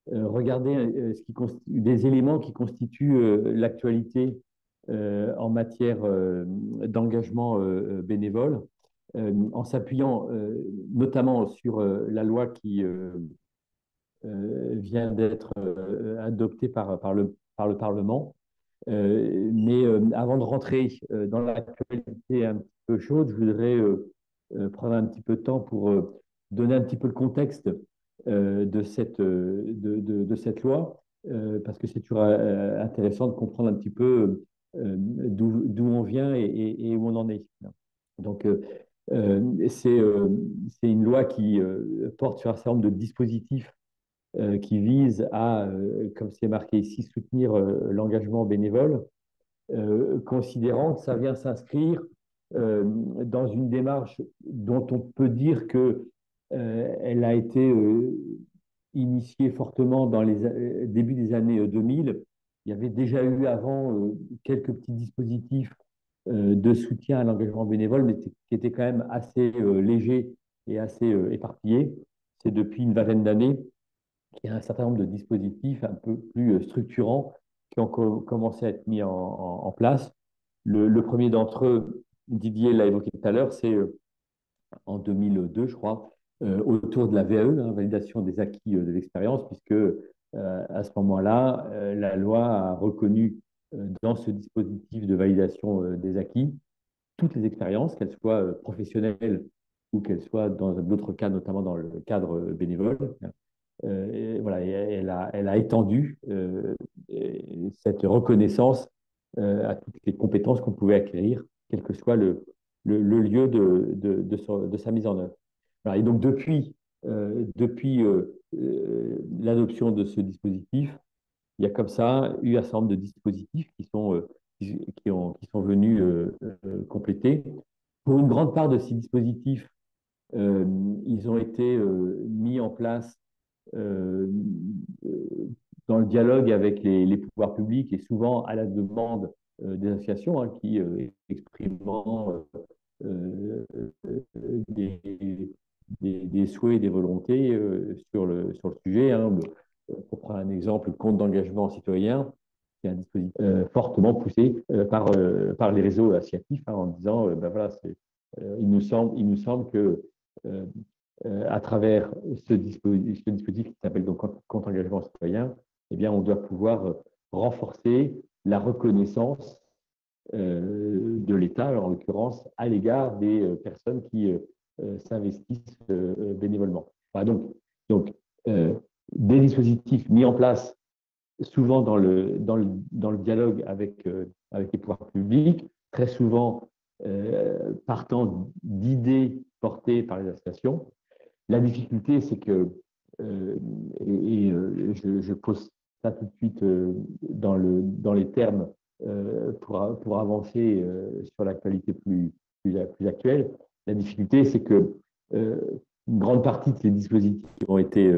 regarder des éléments qui constituent l'actualité en matière d'engagement bénévole, en s'appuyant notamment sur la loi qui vient d'être adoptée par le Parlement. Mais avant de rentrer dans l'actualité un petit peu chaude, je voudrais prendre un petit peu de temps pour donner un petit peu le contexte de cette loi, parce que c'est toujours intéressant de comprendre un petit peu d'où on vient et où on en est. Donc, c'est une loi qui porte sur un certain nombre de dispositifs qui visent à, comme c'est marqué ici, soutenir l'engagement bénévole, considérant que ça vient s'inscrire dans une démarche dont on peut dire que elle a été initiée fortement dans les débuts des années 2000. Il y avait déjà eu avant quelques petits dispositifs de soutien à l'engagement bénévole, mais qui étaient quand même assez légers et assez éparpillés. C'est depuis une vingtaine d'années qu'il y a un certain nombre de dispositifs un peu plus structurants qui ont commencé à être mis en place. Le premier d'entre eux, Didier l'a évoqué tout à l'heure, c'est en 2002, je crois, autour de la VAE, hein, validation des acquis de l'expérience, puisque à ce moment-là, la loi a reconnu dans ce dispositif de validation des acquis toutes les expériences, qu'elles soient professionnelles ou qu'elles soient dans d'autres cas, notamment dans le cadre bénévole. Et voilà, elle a étendu cette reconnaissance à toutes les compétences qu'on pouvait acquérir, quel que soit le lieu de sa mise en œuvre. Voilà. Et donc, depuis l'adoption de ce dispositif, il y a comme ça eu un certain nombre de dispositifs qui sont venus compléter. Pour une grande part de ces dispositifs, euh, ils ont été mis en place euh, dans le dialogue avec les pouvoirs publics et souvent à la demande des associations qui exprimant des, des souhaits et des volontés sur le sujet. Pour prendre un exemple, le compte d'engagement citoyen, c'est un dispositif fortement poussé par les réseaux associatifs en disant ben voilà, il nous semble que euh, à travers ce dispositif qui s'appelle donc compte engagement citoyen, eh bien, on doit pouvoir renforcer la reconnaissance de l'État, en l'occurrence, à l'égard des personnes qui s'investissent bénévolement. Enfin, donc des dispositifs mis en place souvent dans le dialogue avec les pouvoirs publics, très souvent partant d'idées portées par les associations. La difficulté, c'est que, je pose ça tout de suite dans les termes pour avancer sur l'actualité plus actuelle, la difficulté, c'est que euh, une grande partie de ces dispositifs qui ont été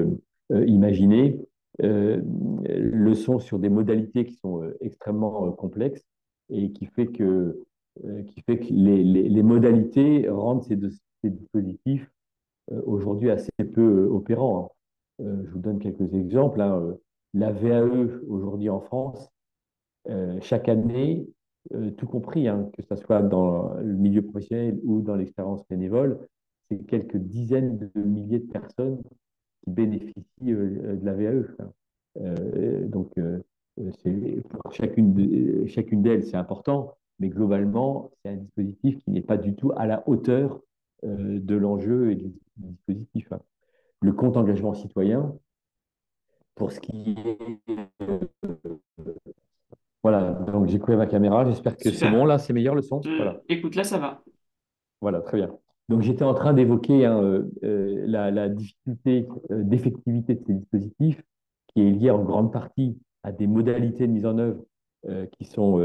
imaginés le sont sur des modalités qui sont extrêmement complexes et qui fait que les modalités rendent ces dispositifs aujourd'hui assez peu opérants. Je vous donne quelques exemples. La VAE aujourd'hui en France, chaque année, tout compris, que ce soit dans le milieu professionnel ou dans l'expérience bénévole, c'est quelques dizaines de milliers de personnes qui bénéficient de la VAE. Pour chacune d'elles, c'est important, mais globalement, c'est un dispositif qui n'est pas du tout à la hauteur de l'enjeu et du dispositif. Le compte engagement citoyen, pour ce qui est. Voilà, donc j'ai coupé ma caméra, j'espère que c'est bon Super. là, c'est meilleur le son. Voilà. Écoute, là, ça va. Voilà, très bien. Donc, j'étais en train d'évoquer la difficulté d'effectivité de ces dispositifs, qui est liée en grande partie à des modalités de mise en œuvre qui sont,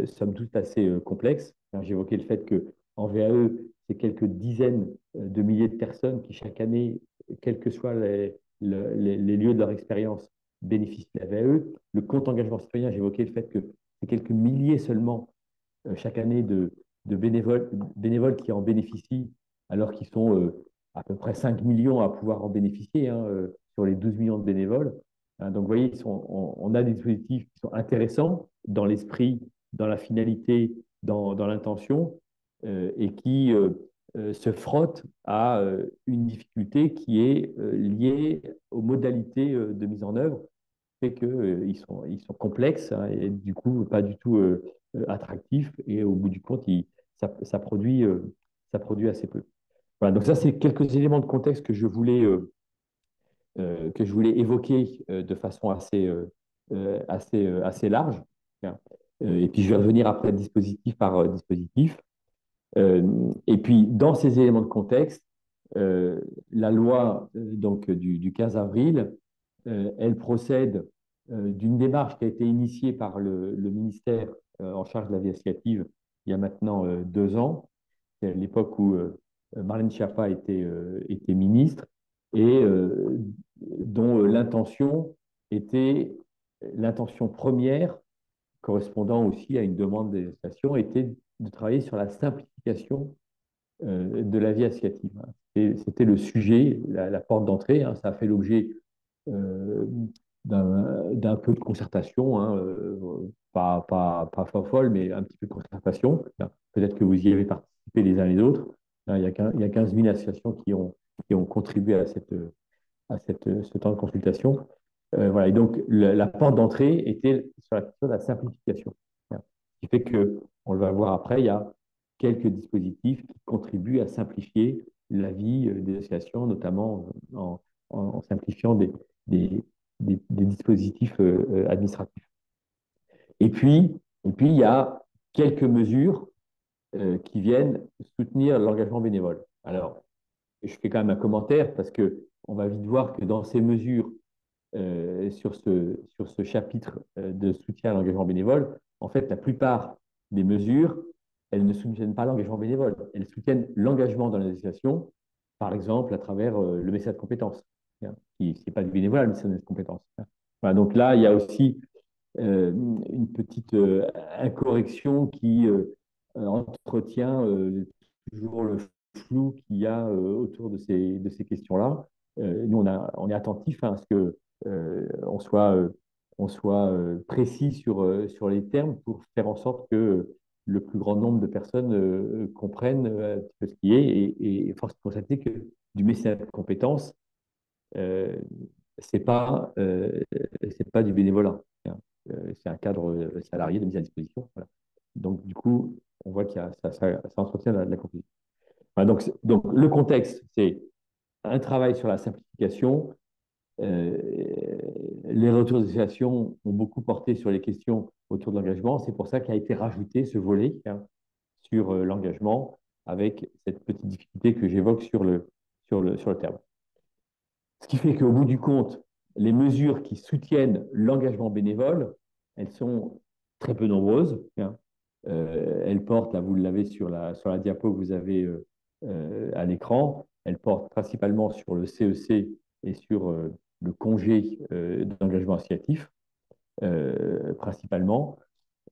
somme toute, assez complexes. J'évoquais le fait qu'en VAE, c'est quelques dizaines de milliers de personnes qui, chaque année, quels que soient les lieux de leur expérience, bénéficient de la VAE. Le compte engagement citoyen, j'évoquais le fait que c'est quelques milliers seulement chaque année de bénévoles qui en bénéficient, alors qu'ils sont à peu près 5 millions à pouvoir en bénéficier sur les 12 millions de bénévoles. Donc, vous voyez, on a des dispositifs qui sont intéressants dans l'esprit, dans la finalité, dans l'intention, et qui se frottent à une difficulté qui est liée aux modalités de mise en œuvre, fait qu'ils sont complexes et du coup pas du tout attractifs et au bout du compte, ça produit assez peu. Voilà, donc ça, c'est quelques éléments de contexte que je voulais évoquer de façon assez large. Et puis, je vais revenir après dispositif par dispositif. Et puis, dans ces éléments de contexte, la loi donc, du 15 avril, elle procède d'une démarche qui a été initiée par le ministère en charge de la vie associative il y a maintenant 2 ans, c'est à l'époque où Marlène Schiappa était ministre, et dont l'intention première, correspondant aussi à une demande des associations, était de travailler sur la simplification de la vie associative. C'était le sujet, la porte d'entrée. Ça a fait l'objet euh, d'un peu de concertation, pas folle, mais un petit peu de concertation. Peut-être que vous y avez participé les uns les autres. Il y a 15 000 associations qui ont contribué ce temps de consultation. Voilà. Et donc, la porte d'entrée était sur la question de la simplification. Ce qui fait que, on le va voir après, il y a quelques dispositifs qui contribuent à simplifier la vie des associations, notamment en simplifiant des dispositifs administratifs. Et puis, Et puis, il y a quelques mesures qui viennent soutenir l'engagement bénévole. Alors, je fais quand même un commentaire parce que on va vite voir que dans ces mesures, sur ce chapitre de soutien à l'engagement bénévole, en fait, la plupart des mesures, elles ne soutiennent pas l'engagement bénévole, elles soutiennent l'engagement dans l'association, par exemple à travers le mécénat de compétences, hein, qui n'est pas du bénévolat, le mécénat de compétences. Hein. Voilà, donc là, il y a aussi une petite incorrection qui entretient toujours le flou qu'il y a autour de ces questions-là. Nous, on est attentif à ce que on soit précis sur les termes pour faire en sorte que le plus grand nombre de personnes comprennent un petit peu ce qui est. Et force est de constater que du mécénat de compétences, euh, c'est pas du bénévolat. Hein. C'est un cadre salarié de mise à disposition. Voilà. Donc, du coup, on voit qu'il y a, ça entretient la confusion. Voilà, donc, le contexte, c'est un travail sur la simplification. Euh, les retours d'association ont beaucoup porté sur les questions autour de l'engagement. C'est pour ça qu'a été rajouté ce volet, hein, sur l'engagement, avec cette petite difficulté que j'évoque sur le terme. Ce qui fait qu'au bout du compte, les mesures qui soutiennent l'engagement bénévole, elles sont très peu nombreuses. Hein. Elles portent, là vous l'avez sur la diapo que vous avez à l'écran, elles portent principalement sur le CEC et sur le congé d'engagement associatif, principalement.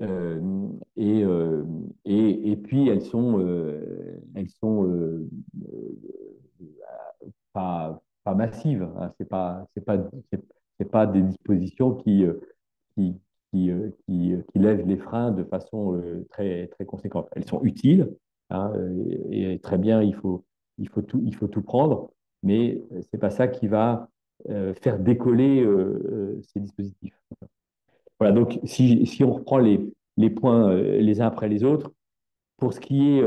Euh, et, euh, et puis elles sont pas massives. Hein. C'est pas des dispositions qui, qui lèvent les freins de façon très, très conséquente. Elles sont utiles, hein, et très bien, il faut tout prendre, mais c'est pas ça qui va faire décoller ces dispositifs. Voilà, donc si on reprend les points les uns après les autres, pour ce qui est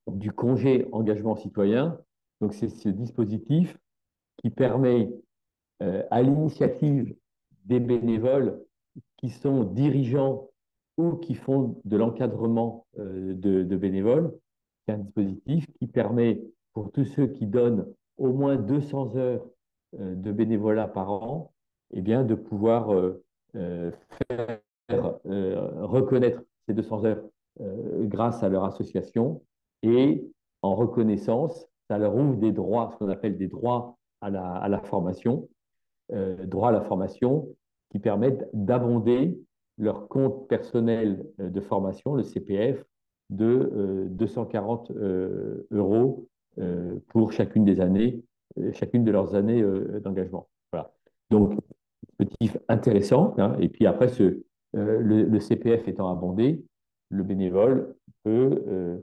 du congé engagement citoyen, donc c'est ce dispositif qui permet à l'initiative des bénévoles qui sont dirigeants ou qui font de l'encadrement de bénévoles. C'est un dispositif qui permet pour tous ceux qui donnent au moins 200 heures de bénévolat par an, eh bien, de pouvoir euh, reconnaître ces 200 heures grâce à leur association et en reconnaissance, ça leur ouvre des droits, ce qu'on appelle des droits à la formation, droit à la formation qui permettent d'abonder leur compte personnel de formation, le CPF, de 240 euros pour chacune des années, chacune de leurs années d'engagement. Voilà. Donc, petit intéressant. Hein, et puis après, le CPF étant abondé, le bénévole peut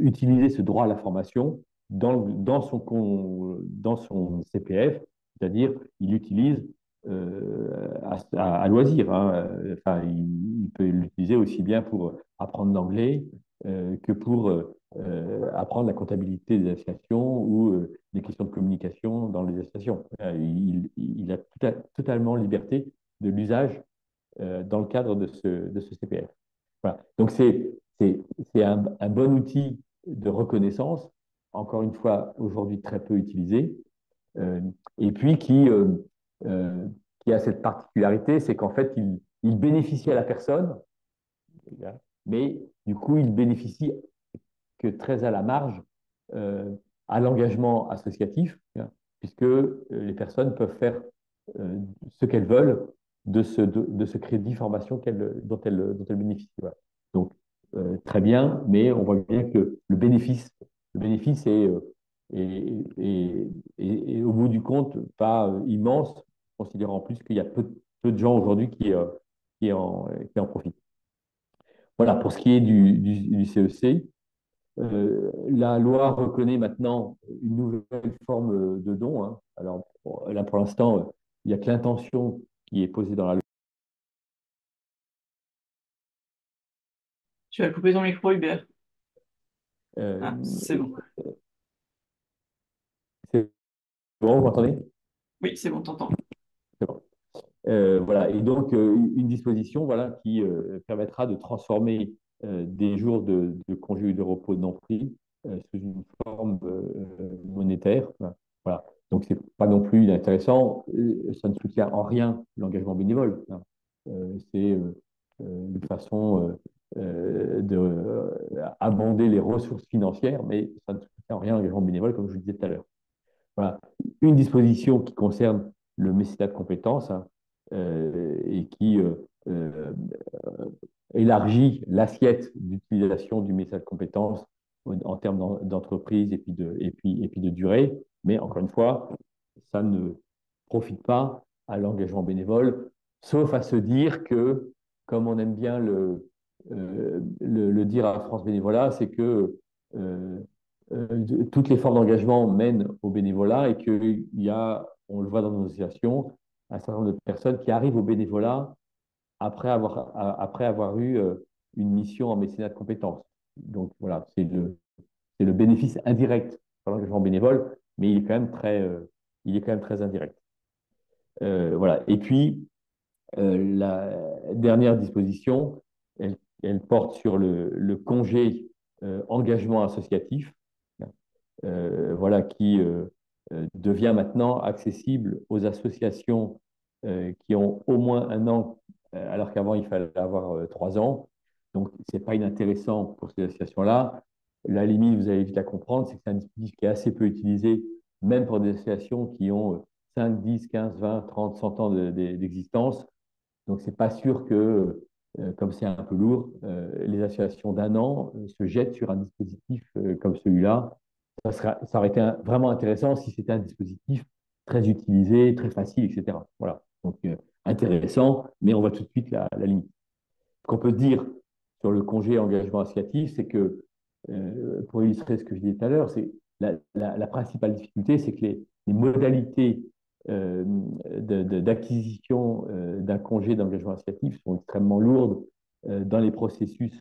utiliser ce droit à la formation dans son CPF, c'est-à-dire il l'utilise à loisir. Hein. Enfin, il peut l'utiliser aussi bien pour apprendre l'anglais que pour apprendre la comptabilité des associations ou des questions de communication dans les associations. Il a totalement liberté de l'usage dans le cadre de ce CPF. Voilà. Donc, c'est un bon outil de reconnaissance, encore une fois, aujourd'hui très peu utilisé, euh, et puis euh, qui a cette particularité, c'est qu'en fait, il bénéficie à la personne, mais du coup, il bénéficie que très à la marge euh, à l'engagement associatif, hein, puisque les personnes peuvent faire ce qu'elles veulent de ce crédit formation dont elles bénéficient. Voilà. Donc, très bien, mais on voit bien que le bénéfice est, au bout du compte pas immense, considérant en plus qu'il y a peu de gens aujourd'hui qui en profitent. Voilà, pour ce qui est du CEC, la loi reconnaît maintenant une nouvelle forme de don. Hein. Alors là, pour l'instant, il n'y a que l'intention qui est posée dans la loi. Tu as coupé ton micro, Hubert. Euh, Ah, c'est bon. c'est bon, vous m'entendez? Oui, c'est bon, t'entends. C'est bon. Voilà. Et donc, une disposition voilà, qui permettra de transformer des jours de congé ou de repos non pris sous une forme monétaire. Voilà. Donc, c'est pas non plus inintéressant. Ça ne soutient en rien l'engagement bénévole, hein. C'est une façon d'abonder les ressources financières, mais ça ne soutient en rien l'engagement bénévole, comme je vous le disais tout à l'heure. Voilà. Une disposition qui concerne le mécénat de compétences, hein, et qui euh, élargit l'assiette d'utilisation du mécénat de compétences en termes d'entreprise et puis de durée. Mais encore une fois, ça ne profite pas à l'engagement bénévole, sauf à se dire que, comme on aime bien le dire à France Bénévolat, c'est que toutes les formes d'engagement mènent au bénévolat et qu'il y a, on le voit dans nos associations, un certain nombre de personnes qui arrivent au bénévolat après avoir eu une mission en mécénat de compétences. Donc voilà, c'est le bénéfice indirect de l'engagement bénévole, mais il est quand même très indirect. Voilà. Et puis, la dernière disposition, elle porte sur le congé engagement associatif, voilà, qui devient maintenant accessible aux associations qui ont au moins un an, alors qu'avant il fallait avoir 3 ans. Donc, ce n'est pas inintéressant pour ces associations-là. La limite, vous allez vite la comprendre, c'est que c'est un dispositif qui est assez peu utilisé, même pour des associations qui ont 5, 10, 15, 20, 30, 100 ans d'existence. Donc, c'est pas sûr que, comme c'est un peu lourd, les associations d'un an se jettent sur un dispositif comme celui-là. Ça aurait été vraiment intéressant si c'était un dispositif très utilisé, très facile, etc. Voilà. Donc, intéressant, mais on voit tout de suite la limite. Ce qu'on peut dire sur le congé engagement associatif, c'est que, pour illustrer ce que je disais tout à l'heure, c'est la principale difficulté, c'est que les modalités d'acquisition d'un congé d'engagement associatif sont extrêmement lourdes dans les processus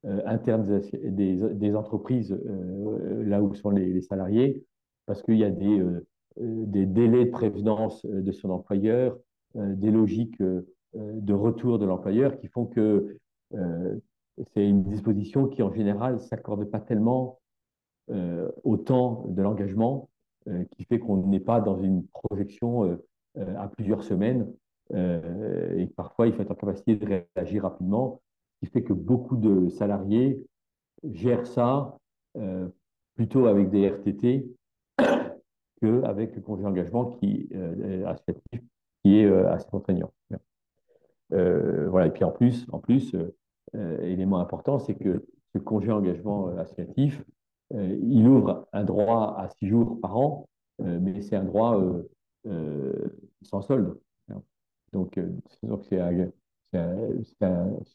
internes des entreprises, là où sont les salariés, parce qu'il y a des délais de prévenance de son employeur, des logiques de retour de l'employeur qui font que euh, c'est une disposition qui, en général, ne s'accorde pas tellement au temps de l'engagement, qui fait qu'on n'est pas dans une projection à plusieurs semaines, et parfois il faut être en capacité de réagir rapidement, ce qui fait que beaucoup de salariés gèrent ça plutôt avec des RTT qu'avec le congé d'engagement associatif, qui est assez contraignant. Voilà. Et puis élément important, c'est que ce congé engagement associatif, il ouvre un droit à 6 jours par an, mais c'est un droit euh, sans solde, hein. Donc, c'est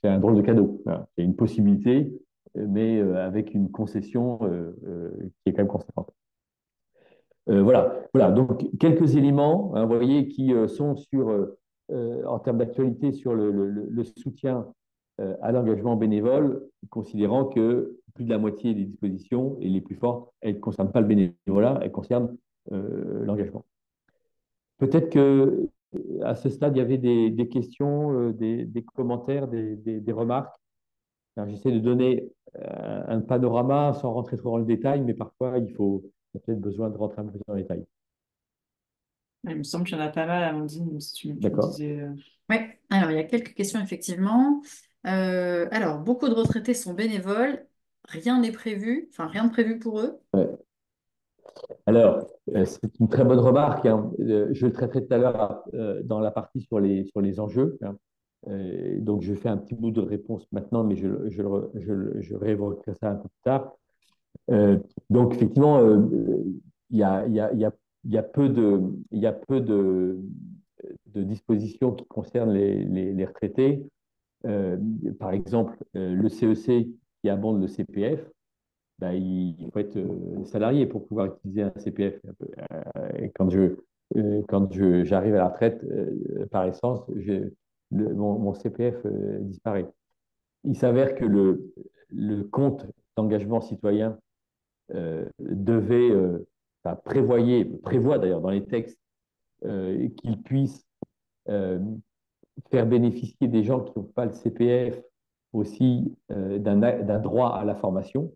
un drôle de cadeau, hein. C'est une possibilité, mais avec une concession qui est quand même conséquente. Voilà. Donc, quelques éléments, hein, vous voyez, qui sont en termes d'actualité sur le soutien à l'engagement bénévole, considérant que plus de la moitié des dispositions, et les plus fortes, elles ne concernent pas le bénévolat, elles concernent l'engagement. Peut-être que à ce stade, il y avait des questions, des commentaires, des remarques. J'essaie de donner un panorama sans rentrer trop dans le détail, mais parfois, il y a peut-être besoin de rentrer un peu dans le détail. Il me semble qu'il y en a pas mal, Amandine, si tu me D'accord. disais. Oui, alors il y a quelques questions effectivement. Alors, beaucoup de retraités sont bénévoles, rien n'est prévu, enfin rien de prévu pour eux. Ouais. Alors, c'est une très bonne remarque, hein. Je le traiterai tout à l'heure dans la partie sur les enjeux, hein. Donc, je fais un petit bout de réponse maintenant, mais je réévoquerai ça un peu plus tard. Euh, donc, effectivement, il y a, il y a, il y a, il y a peu de dispositions qui concernent les retraités. Par exemple, le CEC qui abonde le CPF, ben, il faut être salarié pour pouvoir utiliser un CPF. Et j'arrive à la retraite, par essence, mon CPF disparaît. Il s'avère que le compte d'engagement citoyen prévoit d'ailleurs dans les textes qu'il puisse euh, faire bénéficier des gens qui n'ont pas le CPF aussi d'un droit à la formation.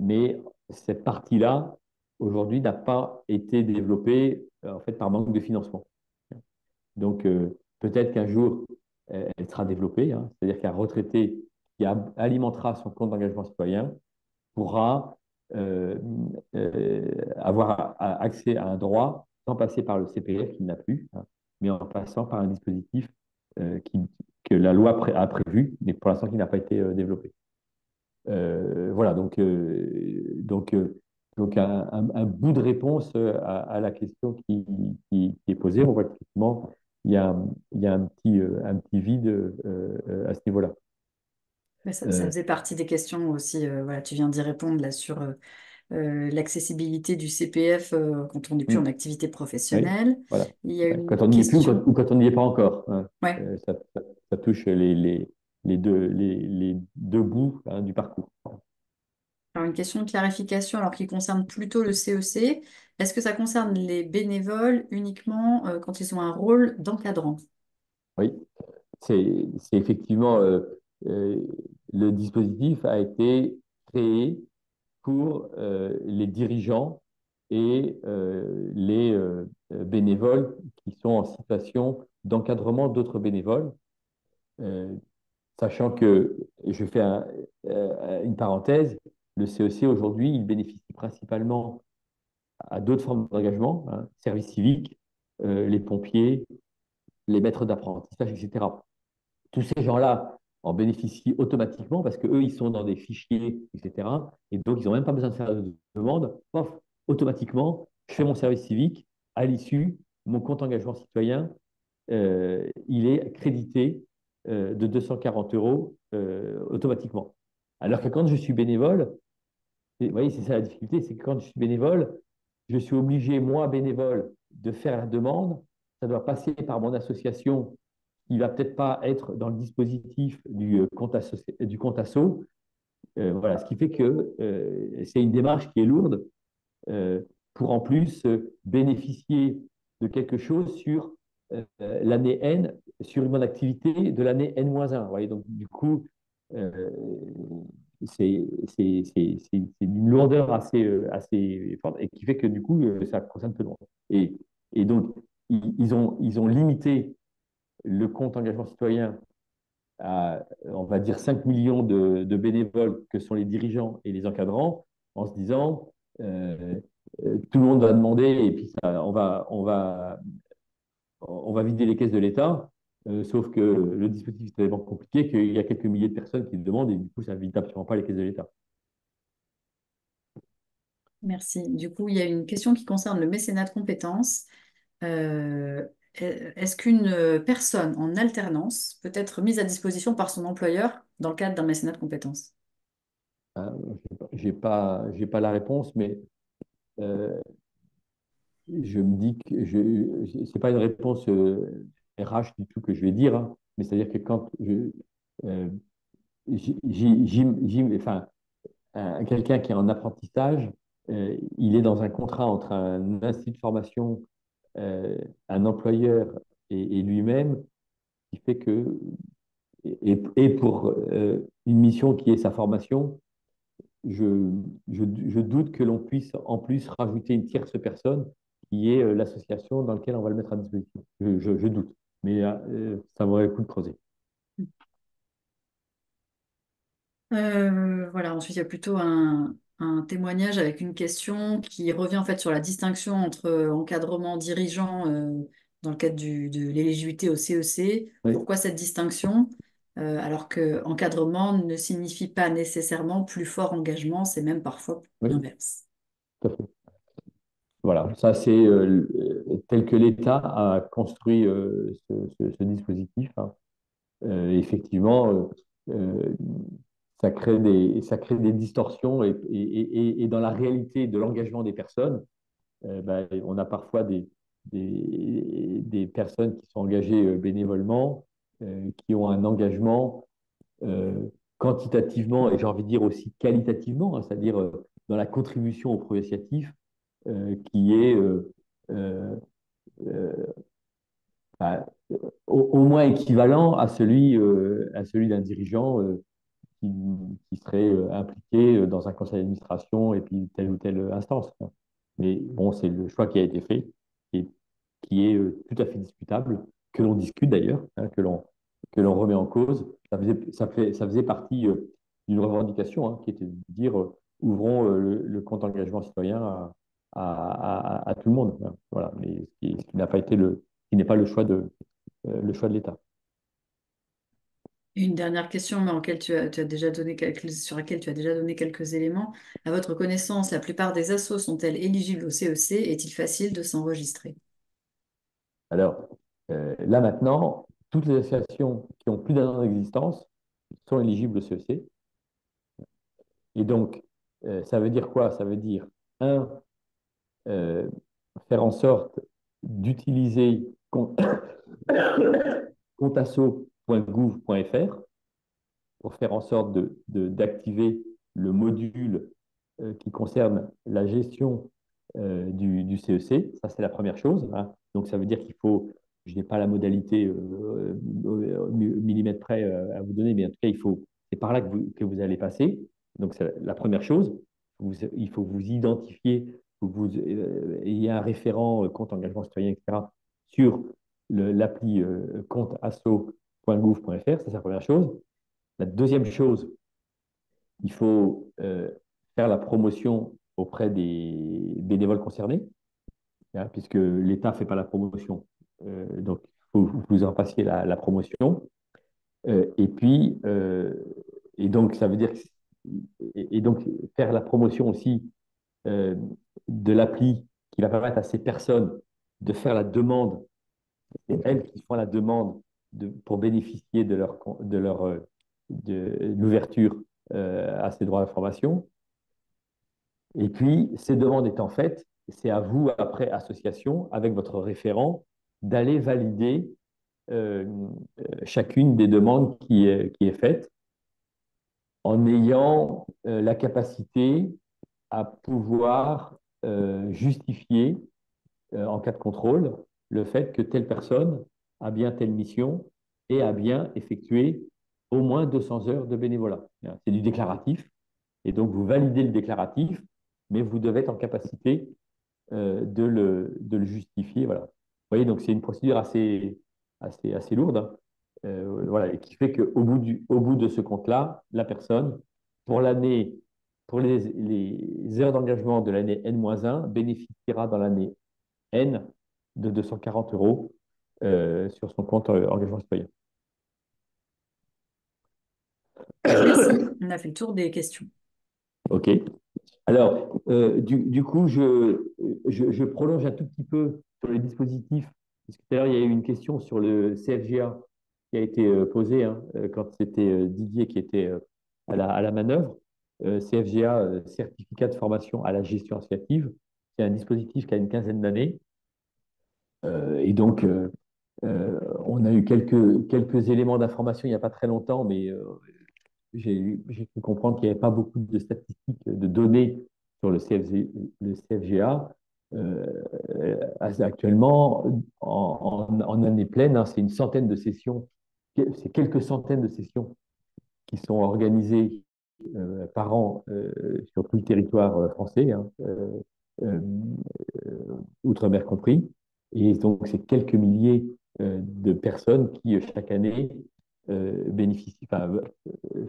Mais cette partie-là, aujourd'hui, n'a pas été développée en fait, par manque de financement. Donc, peut-être qu'un jour, elle sera développée, hein. C'est-à-dire qu'un retraité qui alimentera son compte d'engagement citoyen pourra euh, avoir accès à un droit sans passer par le CPF qu'il n'a plus, hein, mais en passant par un dispositif que la loi a prévu, mais pour l'instant qui n'a pas été développé. Voilà, donc un bout de réponse à la question qui est posée. On voit qu'effectivement, il y a un petit vide à ce niveau-là. Mais ça Euh, faisait partie des questions aussi. Voilà, tu viens d'y répondre là sur l'accessibilité du CPF quand on n'est plus en hmm, activité oui, professionnelle. voilà. Il y a une Quand on n'y est plus question. ou quand on n'y est pas encore, hein. Ouais. Ça touche les deux bouts, hein, du parcours. Alors, une question de clarification, alors qui concerne plutôt le CEC. Est-ce que ça concerne les bénévoles uniquement quand ils ont un rôle d'encadrant? Oui, c'est effectivement euh, le dispositif a été créé pour les dirigeants et bénévoles qui sont en situation d'encadrement d'autres bénévoles, euh, sachant que, je fais une parenthèse, le CEC aujourd'hui, il bénéficie principalement à d'autres formes d'engagement, hein, service civique, les pompiers, les maîtres d'apprentissage, etc. Tous ces gens-là en bénéficient automatiquement parce qu'eux, ils sont dans des fichiers, etc. Et donc, ils n'ont même pas besoin de faire de demande. Pof, automatiquement, je fais mon service civique. À l'issue, mon compte engagement citoyen, il est crédité de 240 euros automatiquement. Alors que quand je suis bénévole, vous voyez, c'est ça la difficulté, c'est que quand je suis bénévole, je suis obligé, moi, bénévole, de faire la demande. Ça doit passer par mon association qui va peut-être pas être dans le dispositif du compte asso. Voilà, ce qui fait que c'est une démarche qui est lourde euh, pour en plus bénéficier de quelque chose sur l'année N, sur une activité de l'année N-1. Vous voyez, donc du coup, euh, c'est une lourdeur assez forte et qui fait que du coup, ça concerne peu de monde. Et donc, ils ont limité le compte engagement citoyen à, on va dire, 5 millions de bénévoles que sont les dirigeants et les encadrants, en se disant, tout le monde va demander et puis on va vider les caisses de l'État. Sauf que le dispositif est tellement compliqué qu'il y a quelques milliers de personnes qui le demandent et du coup, ça ne vide absolument pas les caisses de l'État. Merci. Du coup, il y a une question qui concerne le mécénat de compétences. Euh, Est-ce qu'une personne en alternance peut être mise à disposition par son employeur dans le cadre d'un mécénat de compétences? Hein, j'ai pas la réponse, mais euh, je me dis que c'est pas une réponse RH du tout que je vais dire, hein, mais c'est-à-dire que quand euh, enfin, quelqu'un qui est en apprentissage, il est dans un contrat entre un institut de formation, euh, un employeur et lui-même, qui fait que, et pour une mission qui est sa formation, je doute que l'on puisse en plus rajouter une tierce personne qui est l'association dans laquelle on va le mettre à disposition. Je doute, mais ça vaudrait le coup de creuser. Voilà, ensuite il y a plutôt un témoignage avec une question qui revient en fait sur la distinction entre encadrement dirigeant dans le cadre de l'éligibilité au CEC. Oui, Pourquoi cette distinction? Alors que encadrement ne signifie pas nécessairement plus fort engagement, c'est même parfois oui, l'inverse. tout à fait. Voilà, ça c'est tel que l'État a construit ce dispositif, hein. Effectivement, euh, ça crée des distorsions et dans la réalité de l'engagement des personnes, ben, on a parfois des personnes qui sont engagées bénévolement, qui ont un engagement euh, quantitativement et j'ai envie de dire aussi qualitativement, hein, c'est-à-dire dans la contribution au projet associatif, qui est euh, euh, Enfin, au moins équivalent à celui d'un dirigeant qui, qui serait impliqué dans un conseil d'administration et puis telle ou telle instance, quoi. Mais bon, c'est le choix qui a été fait et qui est tout à fait discutable, que l'on discute d'ailleurs, hein, que l'on remet en cause. Ça faisait partie d'une revendication, hein, qui était de dire ouvrons le compte engagement citoyen à tout le monde, hein. Voilà. Mais ce qui n'a pas été qui n'est pas le choix de l'État. Une dernière question, mais tu as déjà donné sur laquelle tu as déjà donné quelques éléments. À votre connaissance, la plupart des assos sont-elles éligibles au CEC? Est-il facile de s'enregistrer? Alors, là maintenant, toutes les associations qui ont plus d'un an d'existence sont éligibles au CEC. Et donc, ça veut dire quoi? Ça veut dire, un, euh, faire en sorte d'utiliser comptasso.gouv.fr pour faire en sorte d'activer le module qui concerne la gestion du CEC. Ça, c'est la première chose, hein. Donc, ça veut dire qu'il faut, je n'ai pas la modalité millimètre près à vous donner, mais en tout cas, c'est par là que vous allez passer. Donc, c'est la première chose. Il faut vous identifier, il faut que vous ayez un référent compte engagement citoyen, etc., sur l'appli compteasso.gouv.fr. Ça, c'est la première chose. La deuxième chose, il faut faire la promotion auprès des bénévoles concernés, hein, puisque l'État ne fait pas la promotion. Donc, il faut que vous en fassiez la promotion. Et puis, et donc, ça veut dire, et donc, faire la promotion aussi euh, de l'appli qui va permettre à ces personnes de faire la demande, et elles qui font la demande pour bénéficier de l'ouverture à ces droits d'information. Et puis, ces demandes étant faites, c'est à vous, après association, avec votre référent, d'aller valider euh, chacune des demandes qui est faite en ayant la capacité à pouvoir justifier, en cas de contrôle, le fait que telle personne a bien telle mission et a bien effectué au moins 200 heures de bénévolat. C'est du déclaratif. Et donc, vous validez le déclaratif, mais vous devez être en capacité de le justifier. Voilà. Vous voyez, donc c'est une procédure assez lourde, hein. Voilà, et qui fait qu'au au bout de ce compte-là, la personne, pour l'année, pour les heures d'engagement de l'année N-1, bénéficiera dans l'année N de 240 euros sur son compte engagement citoyen. Merci, on a fait le tour des questions. OK. Alors, du coup, je prolonge un tout petit peu sur les dispositifs, parce que tout à l'heure, il y a eu une question sur le CFGA qui a été posée, hein, quand c'était Didier qui était à la manœuvre. CFGA, certificat de formation à la gestion associative, c'est un dispositif qui a une quinzaine d'années. Et donc, on a eu quelques éléments d'information il n'y a pas très longtemps, mais j'ai pu comprendre qu'il n'y avait pas beaucoup de statistiques, de données sur le CFGA. Actuellement, en année pleine, hein, c'est une centaine de sessions, c'est quelques centaines de sessions qui sont organisées par an sur tout le territoire français, hein, euh, outre-mer compris. Et donc, c'est quelques milliers de personnes qui, chaque année, bénéficient, enfin,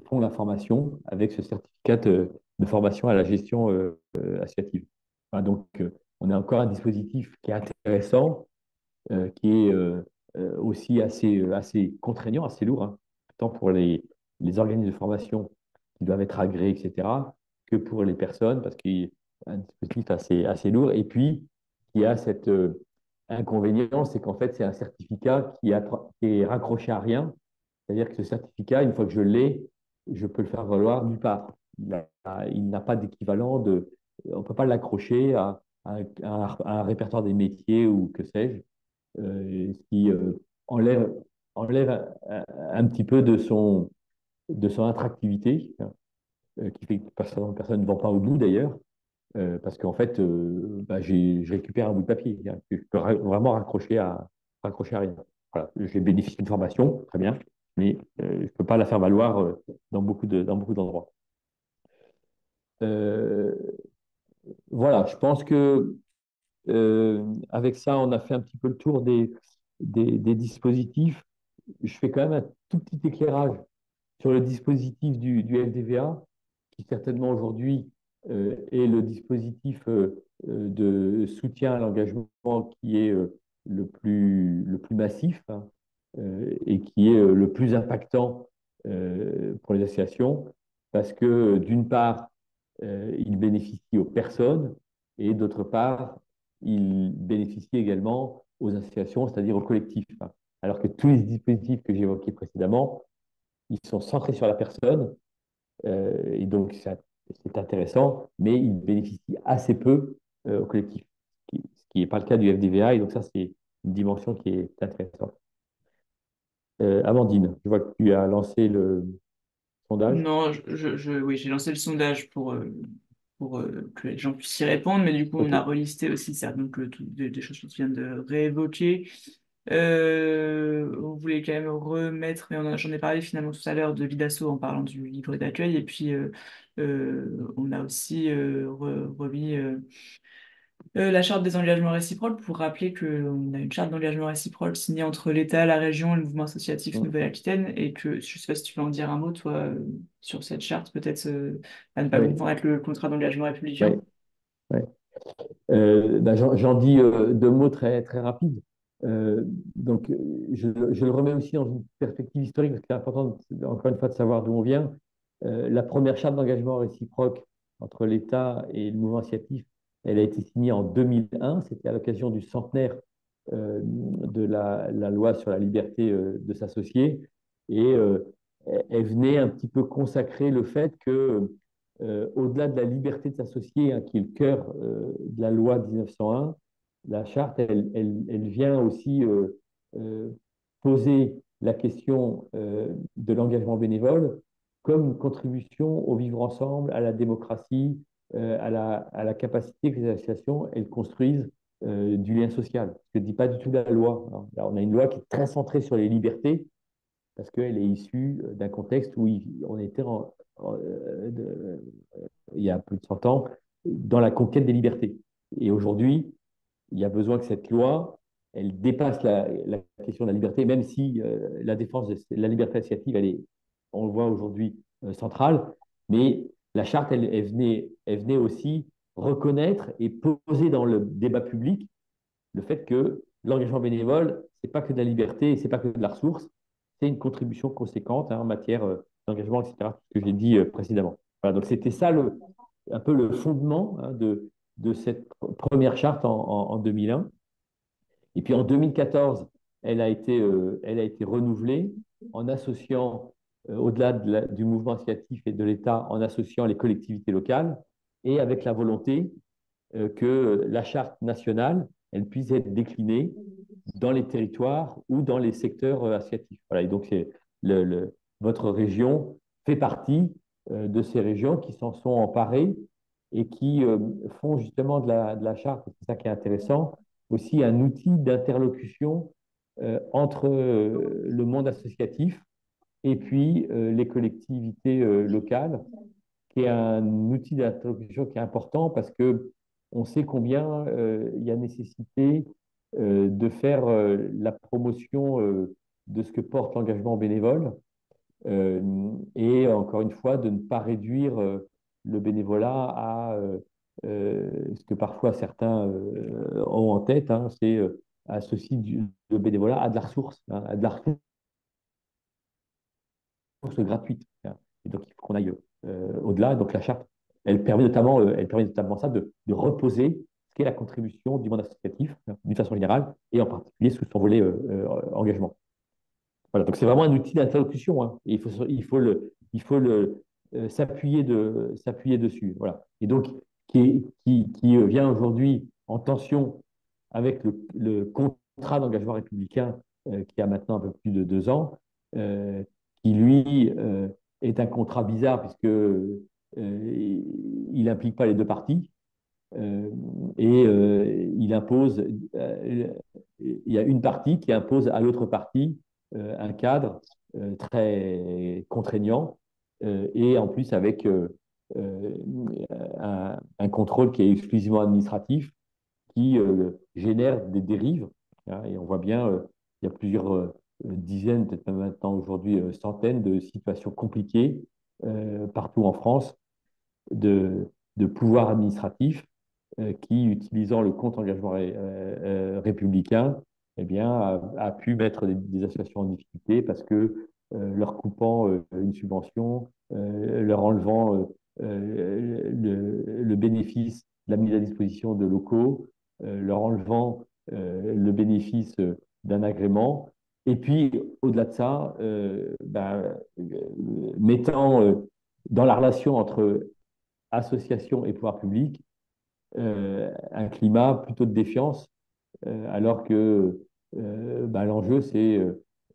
font la formation avec ce certificat de formation à la gestion associative. Enfin, donc, on a encore un dispositif qui est intéressant, qui est aussi assez contraignant, assez lourd, hein, tant pour les organismes de formation qui doivent être agréés, etc., que pour les personnes, parce qu'il y a un dispositif assez lourd. Et puis, il y a cet inconvénient, c'est qu'en fait, c'est un certificat qui est raccroché à rien. C'est-à-dire que ce certificat, une fois que je l'ai, je peux le faire valoir nulle part. Il n'a pas d'équivalent on ne peut pas l'accrocher à un répertoire des métiers ou que sais-je, ce qui enlève, enlève un petit peu de son attractivité, hein, qui fait que personne ne vend pas au bout d'ailleurs, parce qu'en fait, bah, je récupère un bout de papier, hein, que je peux vraiment raccrocher à rien. voilà, j'ai bénéficié d'une formation, très bien, mais je ne peux pas la faire valoir dans beaucoup d'endroits. Euh, voilà, je pense que avec ça, on a fait un petit peu le tour des dispositifs. Je fais quand même un tout petit éclairage sur le dispositif du FDVA, qui certainement aujourd'hui est le dispositif de soutien à l'engagement qui est le plus massif, hein, et qui est le plus impactant pour les associations, parce que d'une part, il bénéficie aux personnes et d'autre part, il bénéficie également aux associations, c'est-à-dire aux collectifs, hein. Alors que tous les dispositifs que j'évoquais précédemment, ils sont centrés sur la personne, et donc c'est intéressant, mais ils bénéficient assez peu au collectif, ce qui n'est pas le cas du FDVA, et donc ça, c'est une dimension qui est intéressante. Amandine, je vois que tu as lancé le sondage. Non, oui, j'ai lancé le sondage pour que les gens puissent y répondre, mais du coup, on OK. a relisté aussi ça, donc des choses que tu viens de réévoquer. On voulait quand même remettre, mais j'en ai parlé finalement tout à l'heure de l'IDASSO en parlant du livret d'accueil, et puis on a aussi remis la charte des engagements réciproques pour rappeler qu'on a une charte d'engagement réciproque signée entre l'État, la région et le mouvement associatif Mm. Nouvelle-Aquitaine, et que je ne sais pas si tu peux en dire un mot, toi, sur cette charte, peut-être à ne pas Oui, confondre avec le contrat d'engagement oui, républicain. oui. Ben, j'en dis deux mots très rapides. Donc, je le remets aussi dans une perspective historique, parce que c'est important, encore une fois, de savoir d'où on vient. La première charte d'engagement réciproque entre l'État et le mouvement associatif, elle a été signée en 2001. C'était à l'occasion du centenaire de la loi sur la liberté de s'associer. Et elle venait un petit peu consacrer le fait que au-delà de la liberté de s'associer, hein, qui est le cœur de la loi de 1901, la charte, elle vient aussi euh, poser la question de l'engagement bénévole comme une contribution au vivre ensemble, à la démocratie, à la capacité que les associations elles construisent du lien social. Ce que ne dit pas du tout la loi, hein. Là, on a une loi qui est très centrée sur les libertés, parce qu'elle est issue d'un contexte où on était il y a plus de 100 ans dans la conquête des libertés. Et aujourd'hui, il y a besoin que cette loi, elle dépasse la question de la liberté, même si la défense de la liberté associative, on le voit aujourd'hui, centrale. Mais la charte, elle venait aussi reconnaître et poser dans le débat public le fait que l'engagement bénévole, c'est pas que de la liberté et c'est pas que de la ressource, c'est une contribution conséquente, hein, en matière d'engagement, etc., que j'ai dit précédemment. Voilà, donc c'était ça un peu le fondement, hein, de cette première charte en 2001. Et puis en 2014, elle a été renouvelée en associant, au-delà du mouvement associatif et de l'État, en associant les collectivités locales et avec la volonté que la charte nationale, elle puisse être déclinée dans les territoires ou dans les secteurs associatifs. Voilà, et donc votre région fait partie de ces régions qui s'en sont emparées et qui font justement de la charte, c'est ça qui est intéressant, aussi un outil d'interlocution entre le monde associatif et puis les collectivités locales, qui est un outil d'interlocution qui est important parce que on sait combien il y a nécessité de faire la promotion de ce que porte l'engagement bénévole, et encore une fois de ne pas réduire le bénévolat à ce que parfois certains ont en tête, hein, c'est associer le bénévolat à de la ressource, hein, à de la ressource gratuite, hein. Et donc, il faut qu'on aille au-delà. Donc, la charte, elle permet notamment ça de reposer ce qu'est la contribution du monde associatif, hein, d'une façon générale, et en particulier sous son volet engagement. Voilà, donc c'est vraiment un outil d'interlocution, hein, et il faut s'appuyer dessus. Voilà. Et donc, qui vient aujourd'hui en tension avec le contrat d'engagement républicain qui a maintenant un peu plus de 2 ans, qui lui est un contrat bizarre puisque il n'implique pas les deux parties, et il impose il y a une partie qui impose à l'autre partie un cadre très contraignant et en plus avec euh, un contrôle qui est exclusivement administratif qui génère des dérives. Hein, et on voit bien, il y a plusieurs dizaines, peut-être même maintenant aujourd'hui centaines de situations compliquées partout en France de, de pouvoirs administratifs qui, utilisant le compte engagement républicain, eh bien, a pu mettre des associations en difficulté parce que leur coupant une subvention, leur enlevant le bénéfice de la mise à disposition de locaux, leur enlevant le bénéfice d'un agrément. Et puis, au-delà de ça, mettant dans la relation entre association et pouvoir public un climat plutôt de défiance, alors que l'enjeu, c'est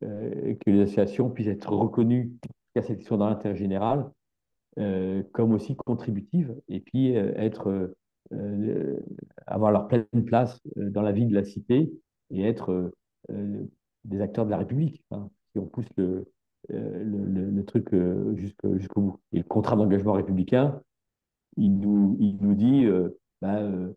que les associations puissent être reconnues qu'à cette question dans l'intérêt général, comme aussi contributives, et puis avoir leur pleine place dans la vie de la cité et être des acteurs de la République, hein, si on pousse le truc jusqu'au bout. Et le contrat d'engagement républicain, il nous dit euh,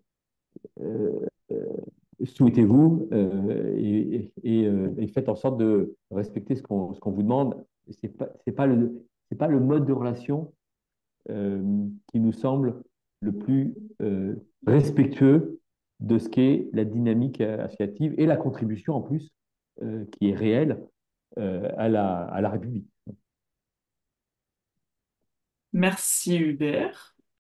souhaitez-vous et faites en sorte de respecter ce qu'on vous demande. C'est pas le mode de relation qui nous semble le plus respectueux de ce qu'est la dynamique associative et la contribution en plus qui est réelle à la République. Merci Hubert.